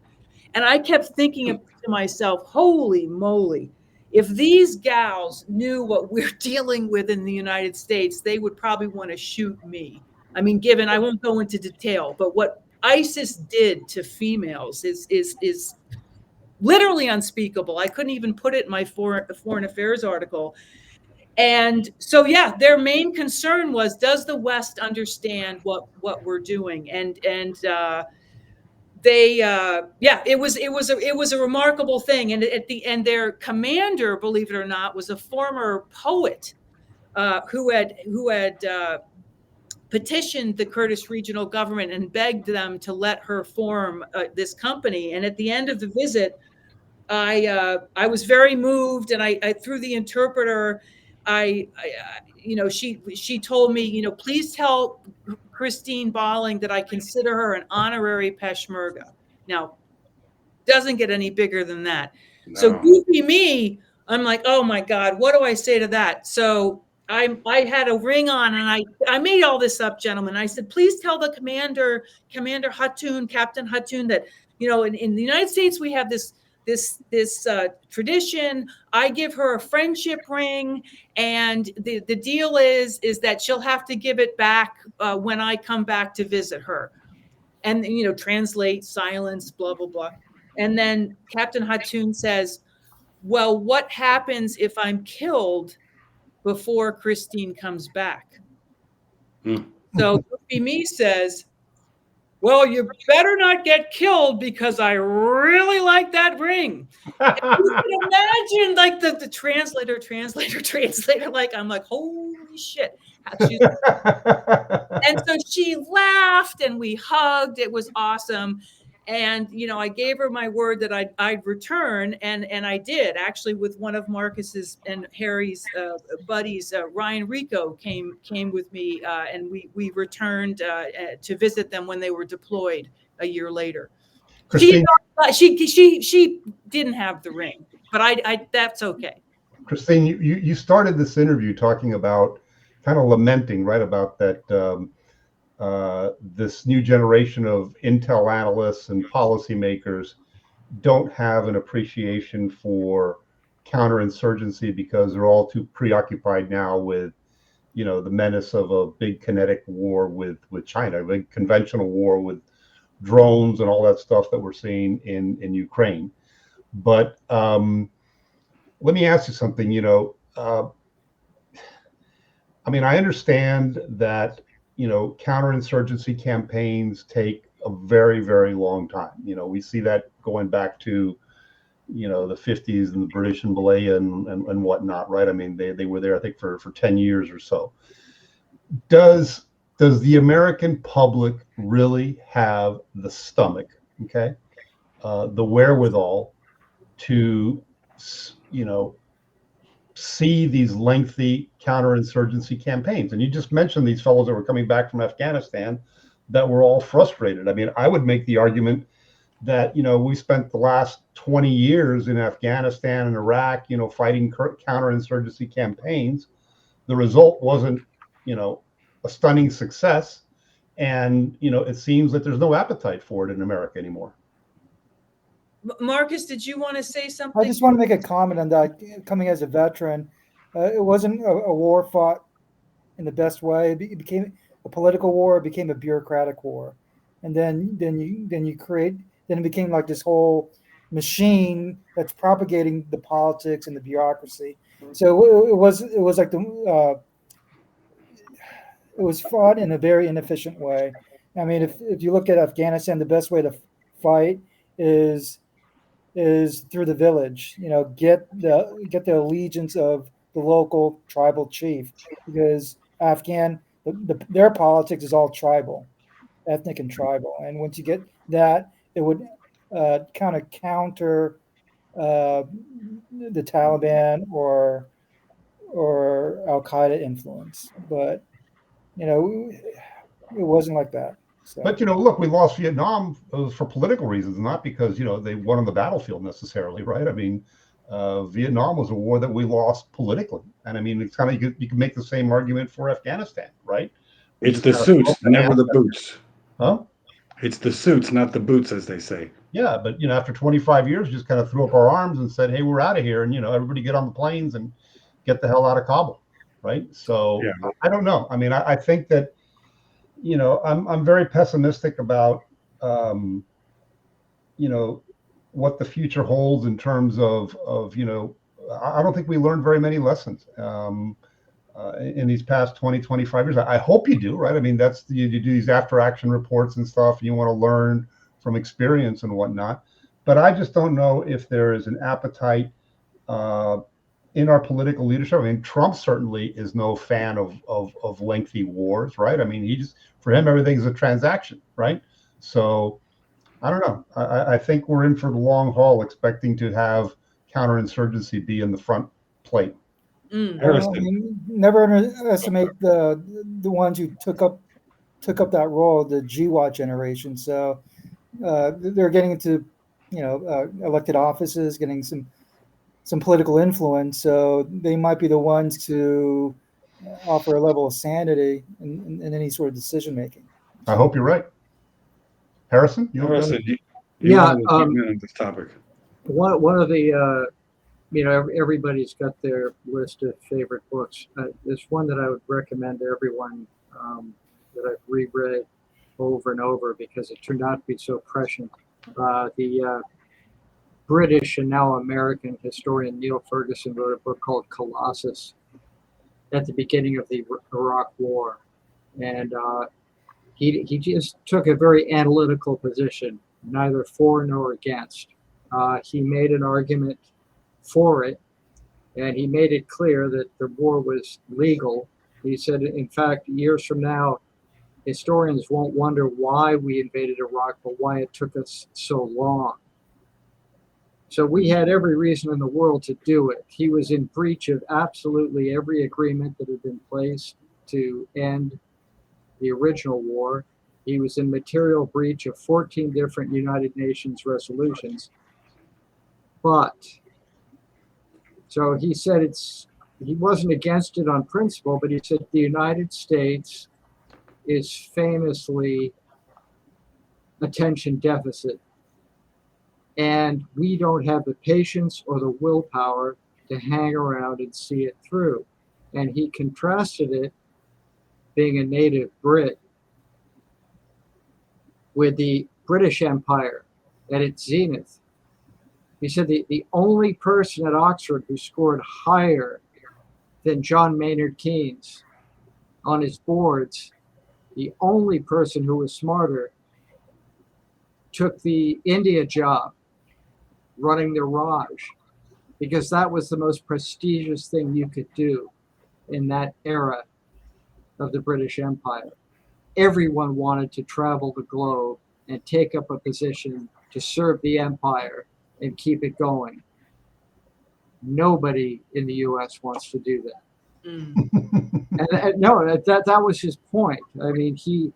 And I kept thinking to myself, holy moly, if these gals knew what we're dealing with in the United States, they would probably want to shoot me. I mean, I won't go into detail, but what ISIS did to females is literally unspeakable. I couldn't even put it in my foreign affairs article. And so, their main concern was, does the West understand what we're doing? And they, it was a remarkable thing. And at the end, their commander, believe it or not, was a former poet who had petitioned the Kurdish regional government and begged them to let her form this company. And at the end of the visit, I was very moved, and I through the interpreter, she told me, please tell Christine Bolling that I consider her an honorary Peshmerga. Now, doesn't get any bigger than that. No. So goofy me, I'm like, oh my God, what do I say to that? So I had a ring on, and I made all this up, gentlemen. I said, please tell the Commander Hatun, Captain Hatun, that, in the United States, we have this tradition. I give her a friendship ring, and the deal is that she'll have to give it back when I come back to visit her. And translate, silence, blah blah blah. And then Captain Hatun says, well, what happens if I'm killed before Christine comes back? So me says, well, you better not get killed, because I really like that ring. And you can imagine, like, the translator, like, I'm like, holy shit. And so she laughed, and we hugged. It was awesome. And, I gave her my word that I'd return. And I did, actually, with one of Marcus's and Harry's buddies, Ryan Rico came with me, and we returned to visit them when they were deployed a year later. Christine, she didn't have the ring, but I that's okay. Christine, you started this interview talking about, kind of lamenting, right, about that this new generation of intel analysts and policymakers don't have an appreciation for counterinsurgency because they're all too preoccupied now with, the menace of a big kinetic war with China, a big conventional war with drones and all that stuff that we're seeing in Ukraine. But let me ask you something. I understand that counterinsurgency campaigns take a very, very long time. We see that going back to the 50s and the British in Malaya and whatnot, right? They were there, I think, for 10 years or so. Does the American public really have the stomach, the wherewithal to, see these lengthy counterinsurgency campaigns? And you just mentioned these fellows that were coming back from Afghanistan that were all frustrated. I would make the argument that, we spent the last 20 years in Afghanistan and Iraq, fighting counterinsurgency campaigns. The result wasn't, a stunning success. And, it seems that there's no appetite for it in America anymore. Marcus, did you want to say something? I just want to make a comment on that. Coming as a veteran, it wasn't a war fought in the best way. It became a political war, it became a bureaucratic war, and then it became like this whole machine that's propagating the politics and the bureaucracy. So it was like it was fought in a very inefficient way. I mean, if you look at Afghanistan, the best way to fight is through the village. You know, get the allegiance of the local tribal chief, because their politics is all tribal, ethnic and tribal. And once you get that, it would kind of counter the Taliban or Al Qaeda influence. But you know, it wasn't like that. So. But look, we lost Vietnam for political reasons, not because they won on the battlefield necessarily, right? I mean, Vietnam was a war that we lost politically, and I mean, it's kind of you can make the same argument for Afghanistan, right? It's the suits, never the boots. Huh? It's the suits, not the boots, as they say. Yeah, but after 25 years, just kind of threw up our arms and said, "Hey, we're out of here," and everybody get on the planes and get the hell out of Kabul, right? So yeah. I don't know. I mean, I think that. I'm very pessimistic about, what the future holds in terms of I don't think we learned very many lessons in these past 20, 25 years. I hope you do, right? I mean, you do these after action reports and stuff, and you want to learn from experience and whatnot. But I just don't know if there is an appetite in our political leadership. I mean, Trump certainly is no fan of lengthy wars, right? I mean, for him, everything is a transaction, right? So I don't know. I think we're in for the long haul, expecting to have counterinsurgency be in the front plate. Never underestimate the ones who took up that role, the GWAT generation. So they're getting into elected offices, getting some political influence, so they might be the ones to offer a level of sanity in any sort of decision making. I hope you're right, Harrison. Harrison, on this topic. One of the everybody's got their list of favorite books. There's one that I would recommend to everyone that I've reread over and over because it turned out to be so prescient. The British and now American historian Neil Ferguson wrote a book called Colossus at the beginning of the Iraq War. And he just took a very analytical position, neither for nor against. He made an argument for it, and he made it clear that the war was legal. He said, in fact, years from now, historians won't wonder why we invaded Iraq, but why it took us so long. So we had every reason in the world to do it. He was in breach of absolutely every agreement that had been placed to end the original war. He was in material breach of 14 different United Nations resolutions. So he said he wasn't against it on principle, but he said the United States is famously attention deficit. And we don't have the patience or the willpower to hang around and see it through. And he contrasted it, being a native Brit, with the British Empire at its zenith. He said the only person at Oxford who scored higher than John Maynard Keynes on his boards, the only person who was smarter, took the India job, running the Raj, because that was the most prestigious thing you could do in that era of the British Empire. Everyone wanted to travel the globe and take up a position to serve the empire and keep it going. Nobody in the U.S. wants to do that. And no, that was his point. I mean, he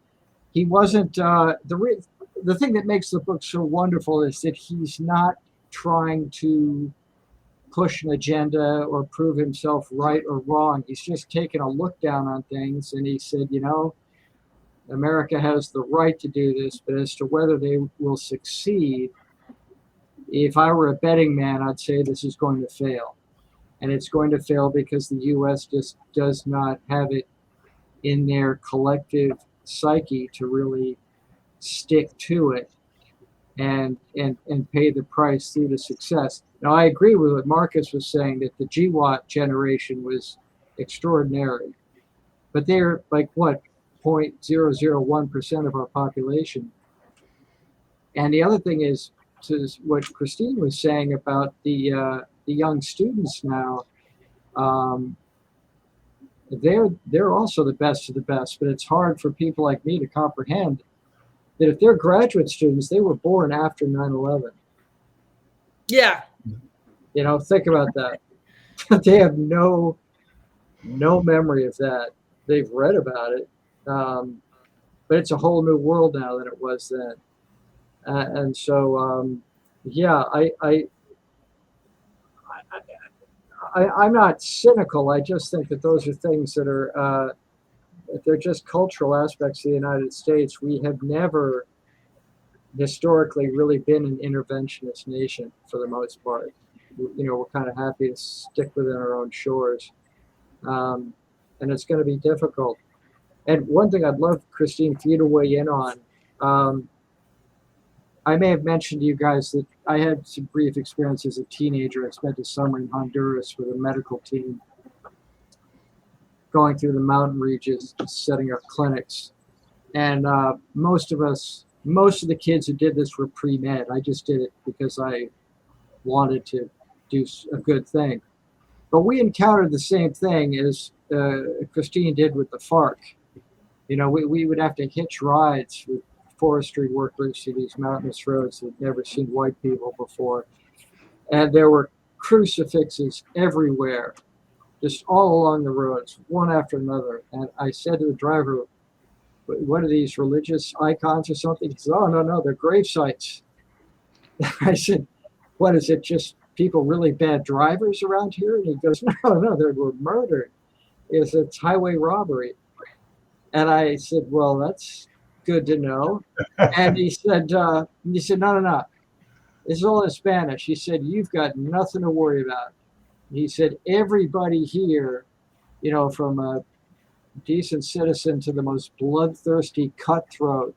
wasn't the thing that makes the book so wonderful is that he's not trying to push an agenda or prove himself right or wrong. He's just taken a look down on things, and he said, America has the right to do this, but as to whether they will succeed, if I were a betting man, I'd say this is going to fail. And it's going to fail because the U.S. just does not have it in their collective psyche to really stick to it and pay the price through to success. Now, I agree with what Marcus was saying, that the GWAT generation was extraordinary, but they're like what, 0.001% of our population. And the other thing is, to what Christine was saying about the young students now, they're also the best of the best, but it's hard for people like me to comprehend that if they're graduate students, they were born after 9/11. Yeah. You know, think about that. They have no memory of that. They've read about it, but it's a whole new world now than it was then. And so, yeah, I'm not cynical. I just think that those are things that are they're just cultural aspects of the United States. We have never historically really been an interventionist nation for the most part. You know, we're kind of happy to stick within our own shores, and it's going to be difficult. And one thing I'd love, Christine, for you to weigh in on. I may have mentioned to you guys that I had some brief experience as a teenager. I spent a summer in Honduras with a medical team, going through the mountain regions, setting up clinics. And most of the kids who did this were pre-med. I just did it because I wanted to do a good thing. But we encountered the same thing as Christine did with the FARC. You know, we would have to hitch rides with forestry workers to these mountainous roads that had never seen white people before. And there were crucifixes everywhere, just all along the roads, one after another. And I said to the driver, "What are these, religious icons or something?" He said, "Oh, no, they're grave sites." I said, "What is it, just people really bad drivers around here?" And he goes, No, they were murdered. It's highway robbery. And I said, "Well, that's good to know." And he said, No. This is all in Spanish. He said, "You've got nothing to worry about." He said, "Everybody here, you know, from a decent citizen to the most bloodthirsty cutthroat,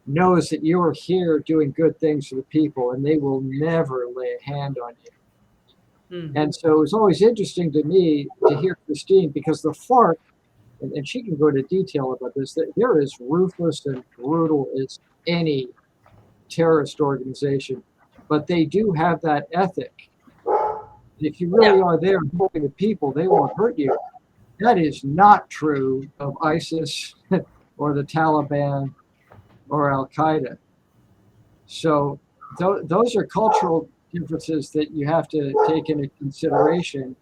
knows that you're here doing good things for the people, and they will never lay a hand on you." Mm. And so it was always interesting to me to hear Christine, because the FARC, and she can go into detail about this, they're as ruthless and brutal as any terrorist organization, but they do have that ethic. If you really are there helping the people, they won't hurt you. That is not true of ISIS or the Taliban or Al Qaeda. So those are cultural differences that you have to take into consideration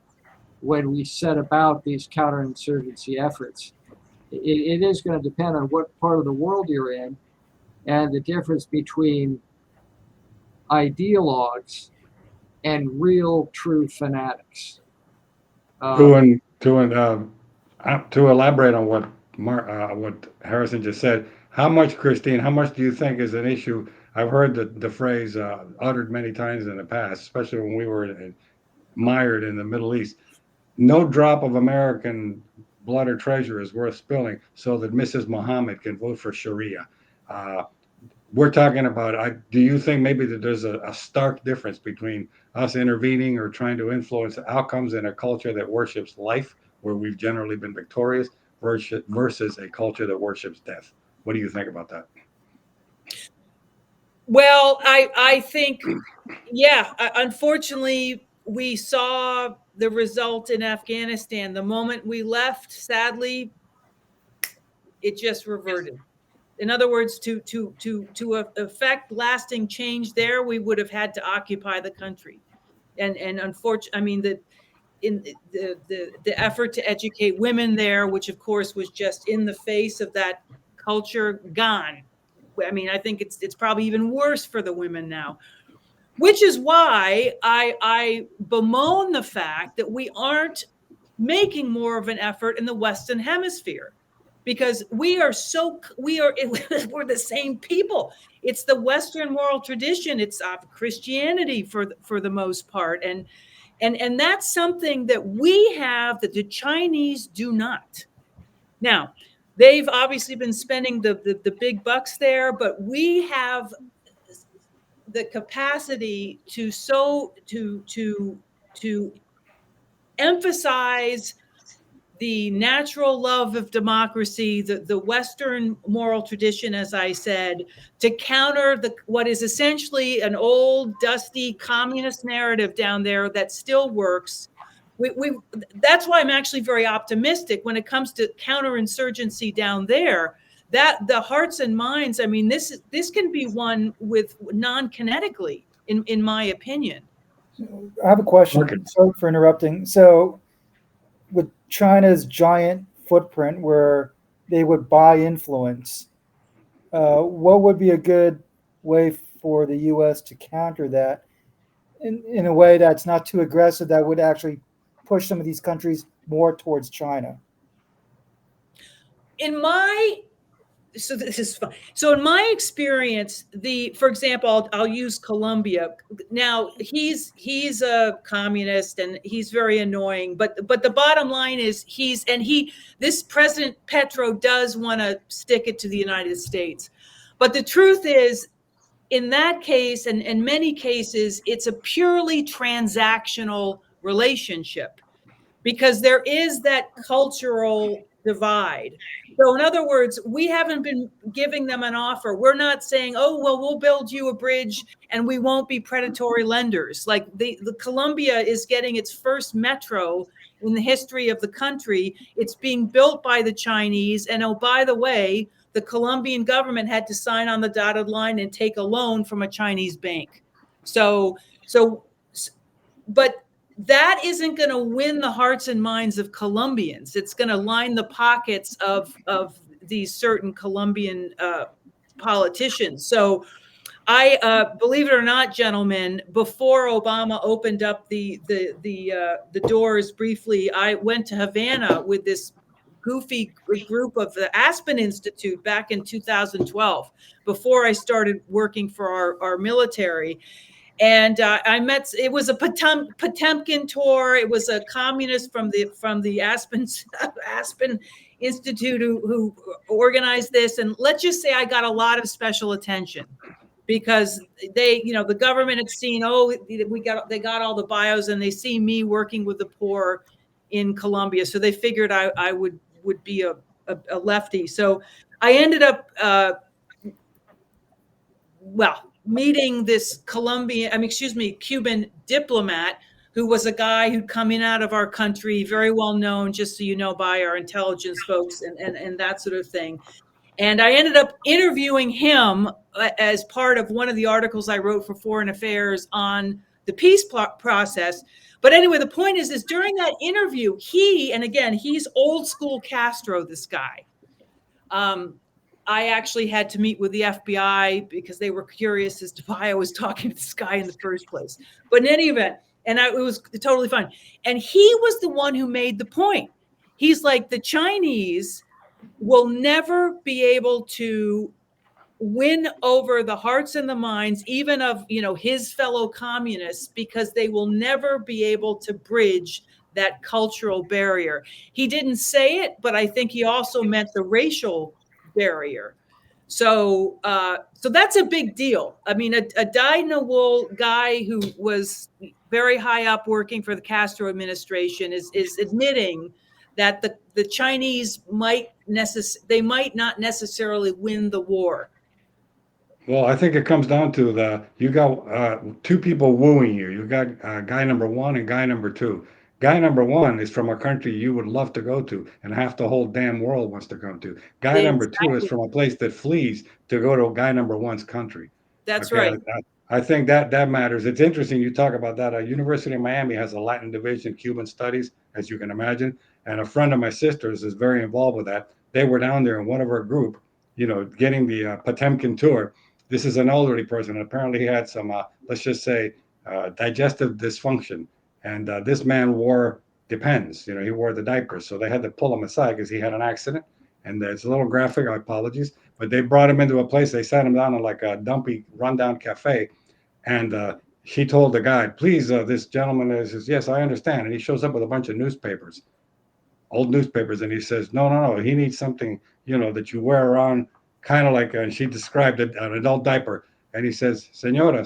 when we set about these counterinsurgency efforts. It is going to depend on what part of the world you're in and the difference between ideologues and real, true fanatics. To elaborate on what what Harrison just said, how much, Christine, how much do you think is an issue? I've heard the phrase uttered many times in the past, especially when we were mired in the Middle East. No drop of American blood or treasure is worth spilling so that Mrs. Muhammad can vote for Sharia. We're talking about, do you think maybe that there's a stark difference between us intervening or trying to influence outcomes in a culture that worships life, where we've generally been victorious, versus a culture that worships death? What do you think about that? Well, I think, yeah, unfortunately, we saw the result in Afghanistan. The moment we left, sadly, it just reverted. In other words, to affect lasting change there, we would have had to occupy the country. And unfortunately, I mean, in the effort to educate women there, which of course was just in the face of that culture, gone. I mean, I think it's probably even worse for the women now, which is why I bemoan the fact that we aren't making more of an effort in the Western Hemisphere, because we're the same people. It's the Western moral tradition. It's Christianity for the most part, and that's something that we have that the Chinese do not. Now, they've obviously been spending the big bucks there, but we have the capacity to emphasize the natural love of democracy, the Western moral tradition, as I said, to counter what is essentially an old, dusty communist narrative down there that still works. That's why I'm actually very optimistic when it comes to counterinsurgency down there. That the hearts and minds, I mean, this can be won with non-kinetically, in my opinion. I have a question. Okay. Sorry for interrupting. So, with China's giant footprint, where they would buy influence, what would be a good way for the U.S. to counter that in a way that's not too aggressive, that would actually push some of these countries more towards China? So this is fun. So in my experience, for example, I'll use Colombia. Now he's a communist and he's very annoying, but the bottom line is this President Petro does want to stick it to the United States. But the truth is, in that case, and in many cases, it's a purely transactional relationship because there is that cultural divide. So in other words, we haven't been giving them an offer. We're not saying, oh, well, we'll build you a bridge and we won't be predatory lenders. Like the Colombia is getting its first metro in the history of the country. It's being built by the Chinese. And oh, by the way, the Colombian government had to sign on the dotted line and take a loan from a Chinese bank. But that isn't going to win the hearts and minds of Colombians. It's going to line the pockets of these certain Colombian politicians. So I believe it or not, gentlemen, before Obama opened up the doors briefly, I went to Havana with this goofy group of the Aspen Institute back in 2012, before I started working for our military. And I met, it was a Potemkin tour. It was a communist from the Aspen Institute who organized this. And let's just say I got a lot of special attention because the government had seen, they got all the bios and they see me working with the poor in Colombia. So they figured I would be a lefty. So I ended up, meeting this Cuban diplomat who was a guy who'd come in out of our country, very well known, just so you know, by our intelligence folks and that sort of thing. And I ended up interviewing him as part of one of the articles I wrote for Foreign Affairs on the peace process. But anyway, the point is during that interview, he's old school Castro, this guy. I actually had to meet with the FBI because they were curious as to why I was talking to this guy in the first place. But in any event, it was totally fine. And he was the one who made the point. He's like, the Chinese will never be able to win over the hearts and the minds, even of, his fellow communists, because they will never be able to bridge that cultural barrier. He didn't say it, but I think he also meant the racial barrier. So that's a big deal. I mean, a dyed-in-the-wool guy who was very high up working for the Castro administration is admitting that the Chinese might not necessarily win the war. Well, I think it comes down to you got two people wooing you. You got guy number one and guy number two. Guy number one is from a country you would love to go to, and half the whole damn world wants to come to. Guy number two is from a place that flees to go to guy number one's country. That's right. I think that matters. It's interesting you talk about that. University of Miami has a Latin division, Cuban studies, as you can imagine. And a friend of my sister's is very involved with that. They were down there in one of our group, getting the Potemkin tour. This is an elderly person. Apparently he had some, let's just say, digestive dysfunction. And this man wore Depends. He wore the diapers. So they had to pull him aside because he had an accident. And it's a little graphic, apologies. But they brought him into a place. They sat him down in like a dumpy, rundown cafe. And he told the guy, please, this gentleman says, yes, I understand. And he shows up with a bunch of newspapers. old newspapers, and he says, no, he needs something, that you wear around, kind of like, and she described it, an adult diaper. And he says, Senora,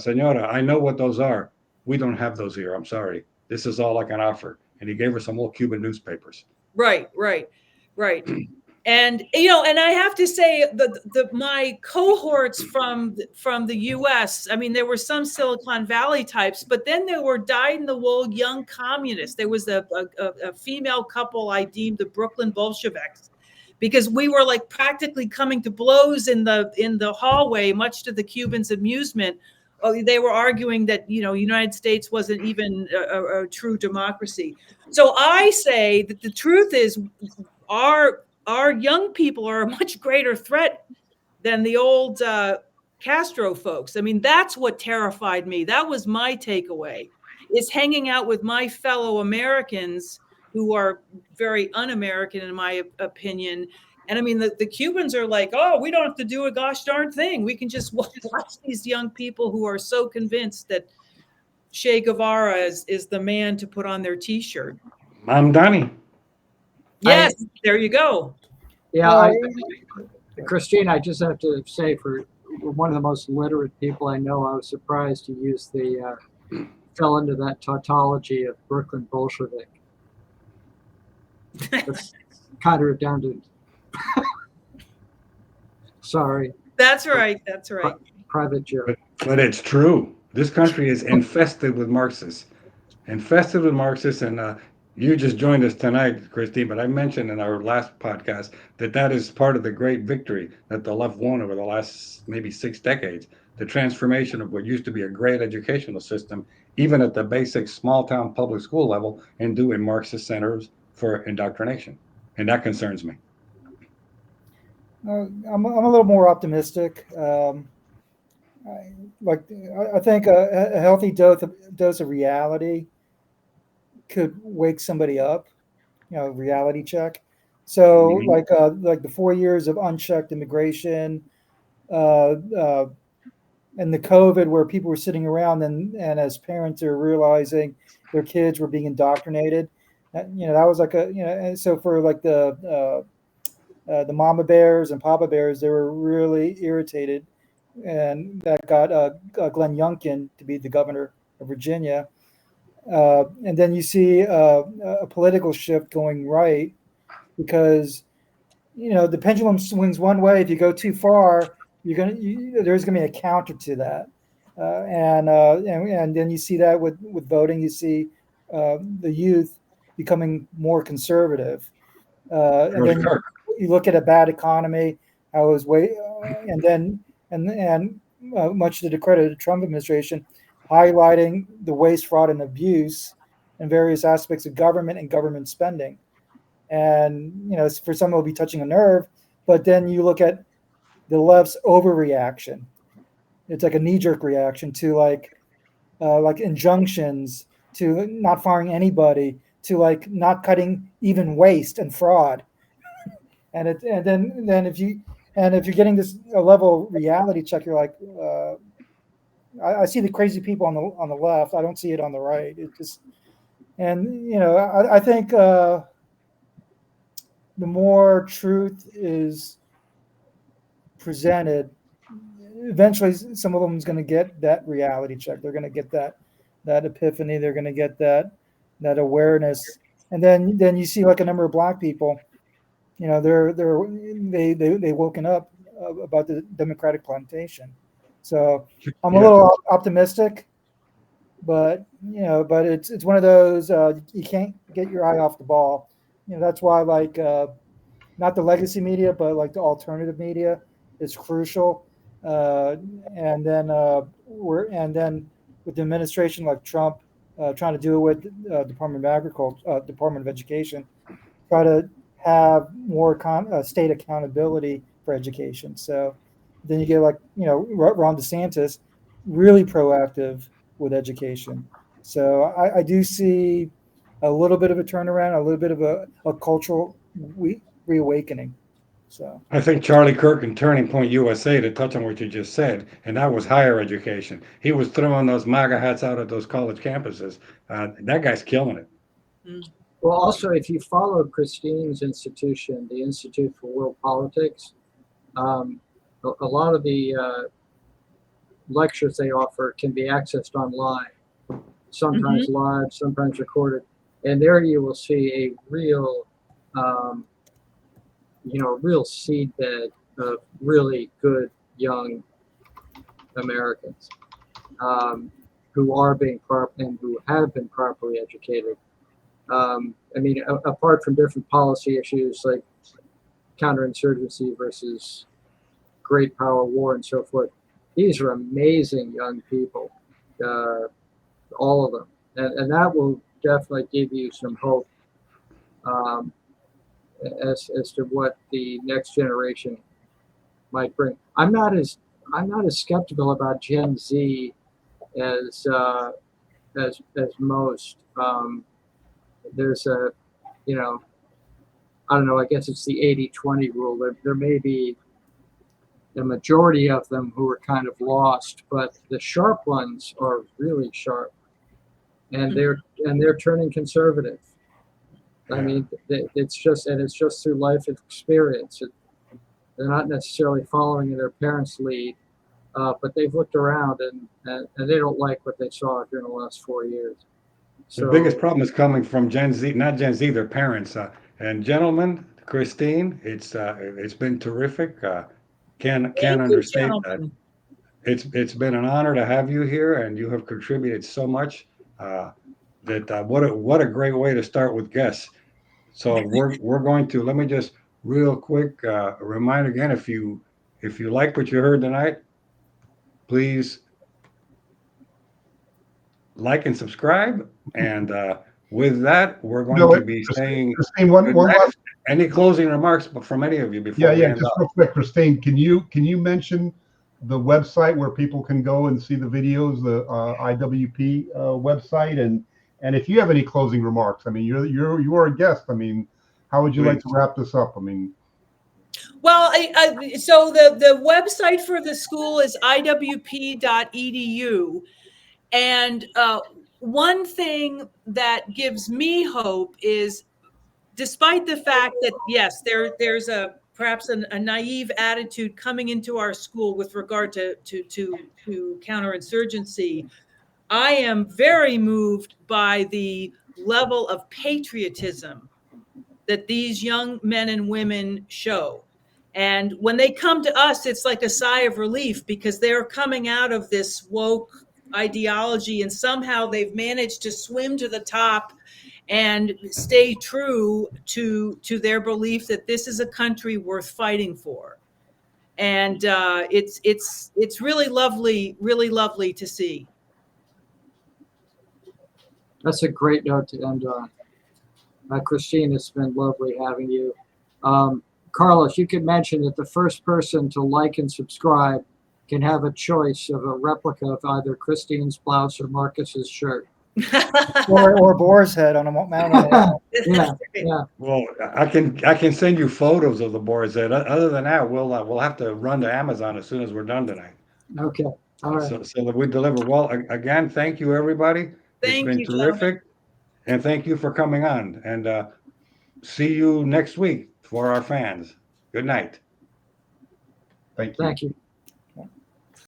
I know what those are. We don't have those here. I'm sorry. This is all I can offer. And he gave her some old Cuban newspapers. Right. And and I have to say my cohorts from the U.S. I mean, there were some Silicon Valley types, but then there were dyed-in-the-wool young communists. There was a female couple I deemed the Brooklyn Bolsheviks, because we were like practically coming to blows in the hallway, much to the Cubans' amusement. They were arguing that United States wasn't even a true democracy. So I say that the truth is our young people are a much greater threat than the old Castro folks. I mean, that's what terrified me. That was my takeaway, is hanging out with my fellow Americans who are very un-American, in my opinion. And I mean, the Cubans are like, oh, we don't have to do a gosh darn thing. We can just watch these young people who are so convinced that Che Guevara is the man to put on their T-shirt. Mamdani. Yes, there you go. Yeah, Christine, I just have to say, for one of the most literate people I know, I was surprised you used fell into that tautology of Brooklyn Bolshevik. It's kind of redundant. Sorry. That's right. Private joke. But it's true. This country is infested with Marxists. And you just joined us tonight, Christine, but I mentioned in our last podcast that is part of the great victory that the left won over the last maybe 6 decades. The transformation of what used to be a great educational system, even at the basic small town public school level, into a Marxist centers for indoctrination. And that concerns me. I'm a little more optimistic. I think a healthy dose of reality could wake somebody up, reality check. So like the 4 years of unchecked immigration, and the COVID, where people were sitting around and as parents are realizing their kids were being indoctrinated, that was like and so for like the mama bears and papa bears, they were really irritated, and that got Glenn Youngkin to be the governor of Virginia. And then you see a political shift going right, because the pendulum swings one way. If you go too far, there's going to be a counter to that, and then you see that with voting. You see the youth becoming more conservative, and then you look at a bad economy. And much to the credit of the Trump administration, highlighting the waste, fraud, and abuse in various aspects of government and government spending. And, for some it'll be touching a nerve, but then you look at the left's overreaction. It's like a knee-jerk reaction to like injunctions, to not firing anybody, to like not cutting even waste and fraud. And then if you're getting this level of reality check, you're like, I see the crazy people on the left. I don't see it on the right. It just, and I think the more truth is presented, eventually some of them is going to get that reality check. They're going to get that epiphany. They're going to get that awareness. And then you see like a number of Black people, they woken up about the Democratic plantation. So I'm a little optimistic, but it's one of those you can't get your eye off the ball. That's why not the legacy media, but like the alternative media is crucial. And then with the administration like Trump trying to do it with Department of Agriculture, Department of Education, try to have more state accountability for education. So then you get Ron DeSantis, really proactive with education. So I do see a little bit of a turnaround, a little bit of a cultural reawakening. So I think Charlie Kirk and Turning Point USA, to touch on what you just said, and that was higher education. He was throwing those MAGA hats out at those college campuses. That guy's killing it. Well, also, if you follow Christine's institution, the Institute for World Politics, a lot of the lectures they offer can be accessed online, sometimes live, sometimes recorded. And there you will see a real, real seedbed of really good young Americans who are being and who have been properly educated. Apart from different policy issues like counterinsurgency versus great power war and so forth, these are amazing young people, all of them, and that will definitely give you some hope as to what the next generation might bring. I'm not as skeptical about Gen Z as most. There's a, I don't know, I guess it's the 80-20 rule. There may be the majority of them who are kind of lost, but the sharp ones are really sharp, and they're turning conservative. I mean, it's just through life experience. They're not necessarily following in their parents' lead, but they've looked around and they don't like what they saw during the last 4 years. So, the biggest problem is coming from Gen Z, not Gen Z, their parents. And gentlemen, Christine, it's been terrific. Can't understate that. It's been an honor to have you here, and you have contributed so much. What a great way to start with guests. So we're going to, let me just real quick remind again, if you like what you heard tonight, please like and subscribe. And with that, we're going to be saying Christine, one last. Any closing remarks from any of you before we end just up? real quick, Christine, can you mention the website where people can go and see the videos, the IWP website, and if you have any closing remarks? I mean, you are a guest. I mean, how would you like to wrap this up? I mean, well, so the website for the school is iwp.edu, and one thing that gives me hope is, despite the fact that yes, there's perhaps a naive attitude coming into our school with regard to counterinsurgency, I am very moved by the level of patriotism that these young men and women show. And when they come to us, it's like a sigh of relief, because they're coming out of this woke ideology and somehow they've managed to swim to the top and stay true to their belief that this is a country worth fighting for. And it's really lovely to see. that's a great note to end on. Christine, it's been lovely having you. Carlos, you could mention that the first person to like and subscribe can have a choice of a replica of either Christine's blouse or Marcus's shirt. or boar's head on a mountain. Yeah. Well, I can send you photos of the boards. Other than that, we'll have to run to Amazon as soon as we're done tonight. Okay. All right. So that we deliver. Well, again, thank you, everybody. It's been terrific. And thank you for coming on. And see you next week for our fans. Good night. thank you. Thank you.